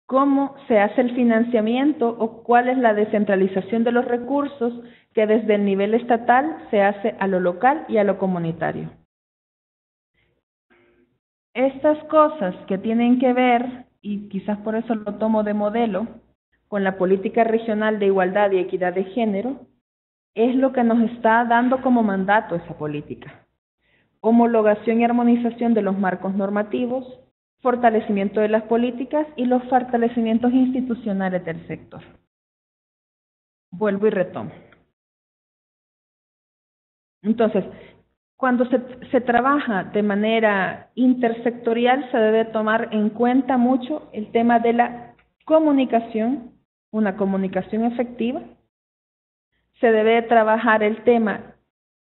Cómo se hace el financiamiento o cuál es la descentralización de los recursos que desde el nivel estatal se hace a lo local y a lo comunitario. Estas cosas que tienen que ver, y quizás por eso lo tomo de modelo, con la política regional de igualdad y equidad de género, es lo que nos está dando como mandato esa política. Homologación y armonización de los marcos normativos, fortalecimiento de las políticas y los fortalecimientos institucionales del sector. Vuelvo y retomo. Entonces, cuando se trabaja de manera intersectorial, se debe tomar en cuenta mucho el tema de la comunicación, una comunicación efectiva. Se debe trabajar el tema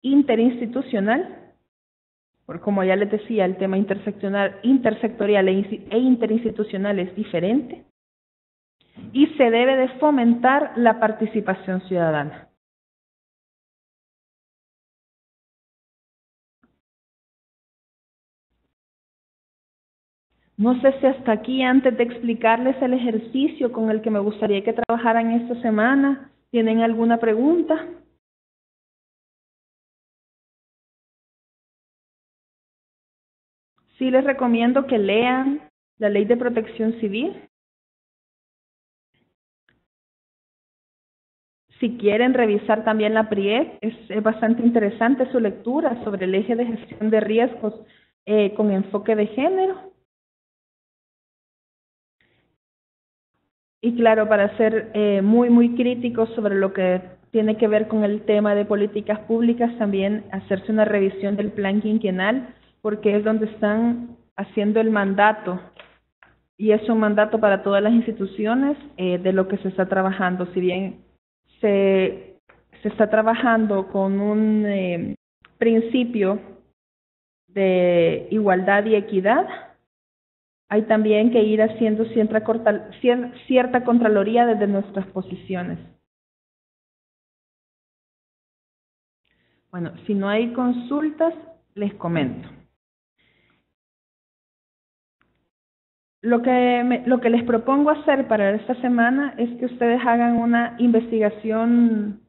interinstitucional, porque como ya les decía, el tema intersectorial e interinstitucional es diferente. Y se debe de fomentar la participación ciudadana. No sé si hasta aquí, antes de explicarles el ejercicio con el que me gustaría que trabajaran esta semana, ¿tienen alguna pregunta? Sí les recomiendo que lean la Ley de Protección Civil. Si quieren revisar también la PRIEP, es bastante interesante su lectura sobre el eje de gestión de riesgos con enfoque de género. Y claro, para ser muy críticos sobre lo que tiene que ver con el tema de políticas públicas, también hacerse una revisión del plan quinquenal, porque es donde están haciendo el mandato, y es un mandato para todas las instituciones de lo que se está trabajando. Si bien se está trabajando con un principio de igualdad y equidad, hay también que ir haciendo cierta contraloría desde nuestras posiciones. Bueno, si no hay consultas, les comento. Lo que les propongo hacer para esta semana es que ustedes hagan una investigación.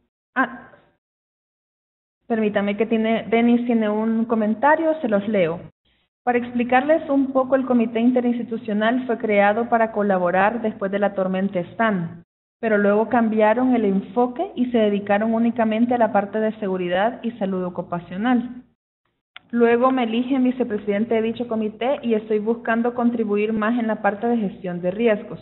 Permítame que Denis tiene un comentario, se los leo. Para explicarles un poco, el Comité Interinstitucional fue creado para colaborar después de la tormenta Stan, pero luego cambiaron el enfoque y se dedicaron únicamente a la parte de seguridad y salud ocupacional. Luego me eligen vicepresidente de dicho comité y estoy buscando contribuir más en la parte de gestión de riesgos,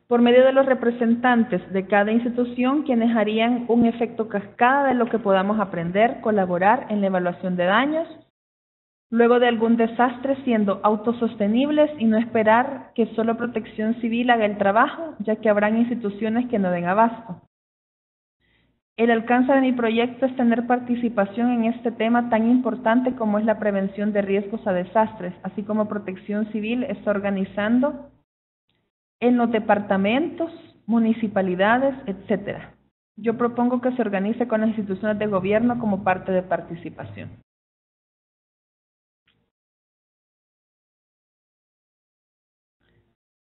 por medio de los representantes de cada institución, quienes harían un efecto cascada de lo que podamos aprender, colaborar en la evaluación de daños, luego de algún desastre, siendo autosostenibles y no esperar que solo Protección Civil haga el trabajo, ya que habrán instituciones que no den abasto. El alcance de mi proyecto es tener participación en este tema tan importante como es la prevención de riesgos a desastres, así como Protección Civil está organizando en los departamentos, municipalidades, etcétera. Yo propongo que se organice con las instituciones de gobierno como parte de participación.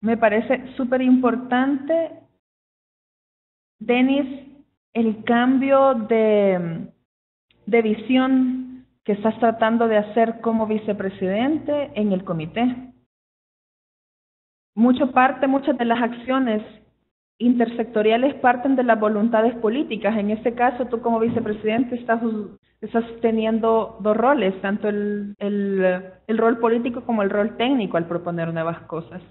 Me parece súper importante, Denis, el cambio de visión que estás tratando de hacer como vicepresidente en el comité. Muchas de las acciones intersectoriales parten de las voluntades políticas. En este caso, tú como vicepresidente estás teniendo dos roles, tanto el rol político como el rol técnico al proponer nuevas cosas.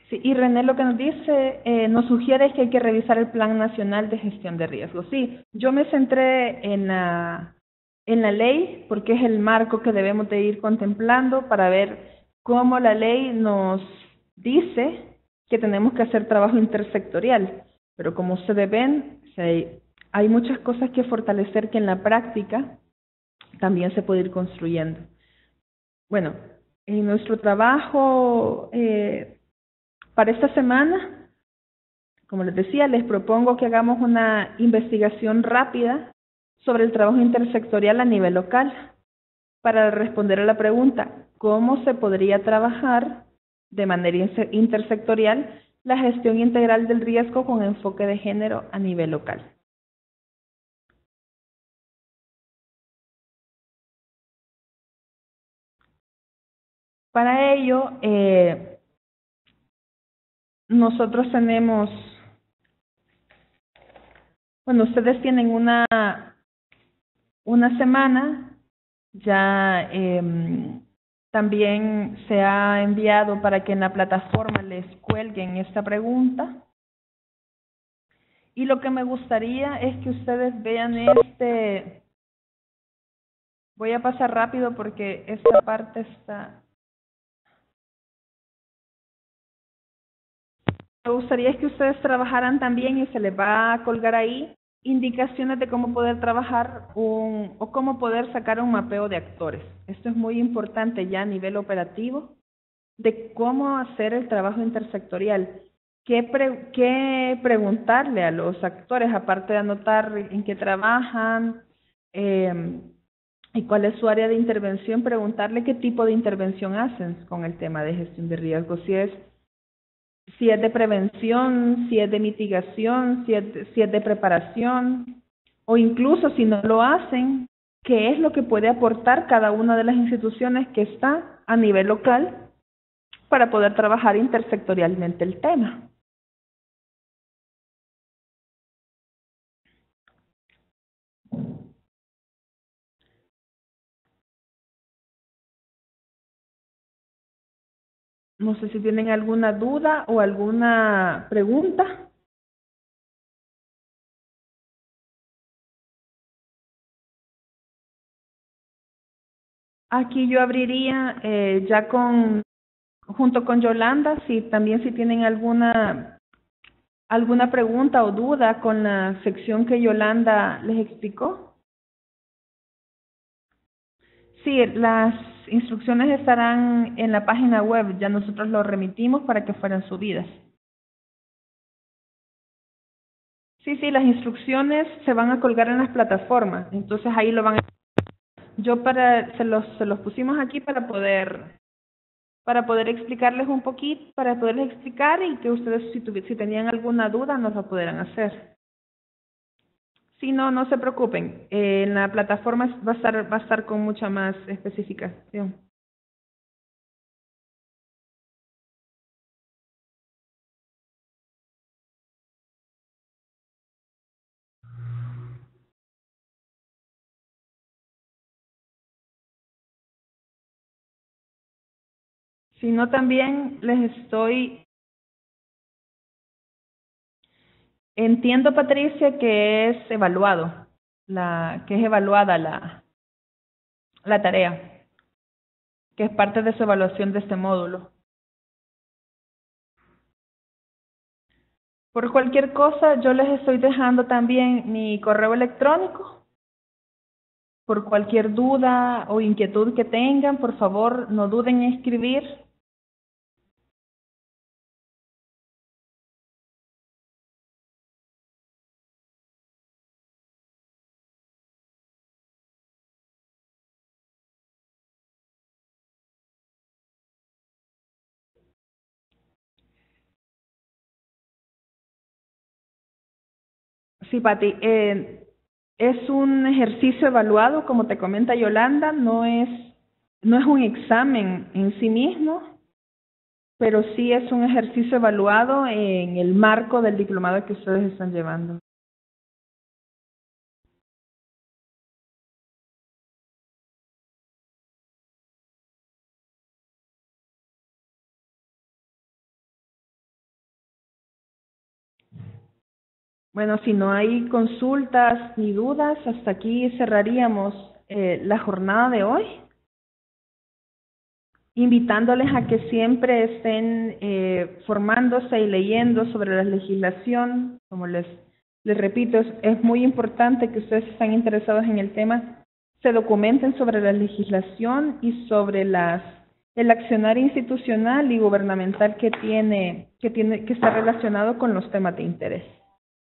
Sí, y René lo que nos dice, nos sugiere que hay que revisar el Plan Nacional de Gestión de Riesgos. Sí, yo me centré en la ley porque es el marco que debemos de ir contemplando para ver cómo la ley nos dice que tenemos que hacer trabajo intersectorial. Pero como ustedes ven, hay muchas cosas que fortalecer que en la práctica también se puede ir construyendo. Bueno, en nuestro trabajo para esta semana, como les decía, les propongo que hagamos una investigación rápida sobre el trabajo intersectorial a nivel local para responder a la pregunta, ¿cómo se podría trabajar de manera intersectorial la gestión integral del riesgo con enfoque de género a nivel local? Para ello, nosotros tenemos, bueno, ustedes tienen una semana, ya también se ha enviado para que en la plataforma les cuelguen esta pregunta. Y lo que me gustaría es que ustedes vean voy a pasar rápido porque esta parte está... Me gustaría es que ustedes trabajaran también, y se les va a colgar ahí, indicaciones de cómo poder trabajar o cómo poder sacar un mapeo de actores. Esto es muy importante ya a nivel operativo, de cómo hacer el trabajo intersectorial. ¿Qué preguntarle a los actores, aparte de anotar en qué trabajan y cuál es su área de intervención? Preguntarle qué tipo de intervención hacen con el tema de gestión de riesgos, si es de prevención, si es de mitigación, si es de preparación, o incluso si no lo hacen, qué es lo que puede aportar cada una de las instituciones que está a nivel local para poder trabajar intersectorialmente el tema. No sé si tienen alguna duda o alguna pregunta. Aquí yo abriría ya junto con Yolanda, si tienen alguna pregunta o duda con la sección que Yolanda les explicó. Sí, las instrucciones estarán en la página web, ya nosotros lo remitimos para que fueran subidas. Sí, las instrucciones se van a colgar en las plataformas, entonces ahí lo van a... se los pusimos aquí para poder explicarles un poquito, para poderles explicar y que ustedes si tenían alguna duda nos lo pudieran hacer. Si no, no se preocupen, en la plataforma va a estar con mucha más especificación. Si no, también entiendo, Patricia, que es evaluada la tarea, que es parte de su evaluación de este módulo. Por cualquier cosa, yo les estoy dejando también mi correo electrónico. Por cualquier duda o inquietud que tengan, por favor, no duden en escribir. Sí, Pati, es un ejercicio evaluado, como te comenta Yolanda, no es un examen en sí mismo, pero sí es un ejercicio evaluado en el marco del diplomado que ustedes están llevando. Bueno, si no hay consultas ni dudas, hasta aquí cerraríamos la jornada de hoy, invitándoles a que siempre estén formándose y leyendo sobre la legislación. Como les repito, es muy importante que ustedes están interesados en el tema, se documenten sobre la legislación y sobre el accionar institucional y gubernamental que está relacionado con los temas de interés.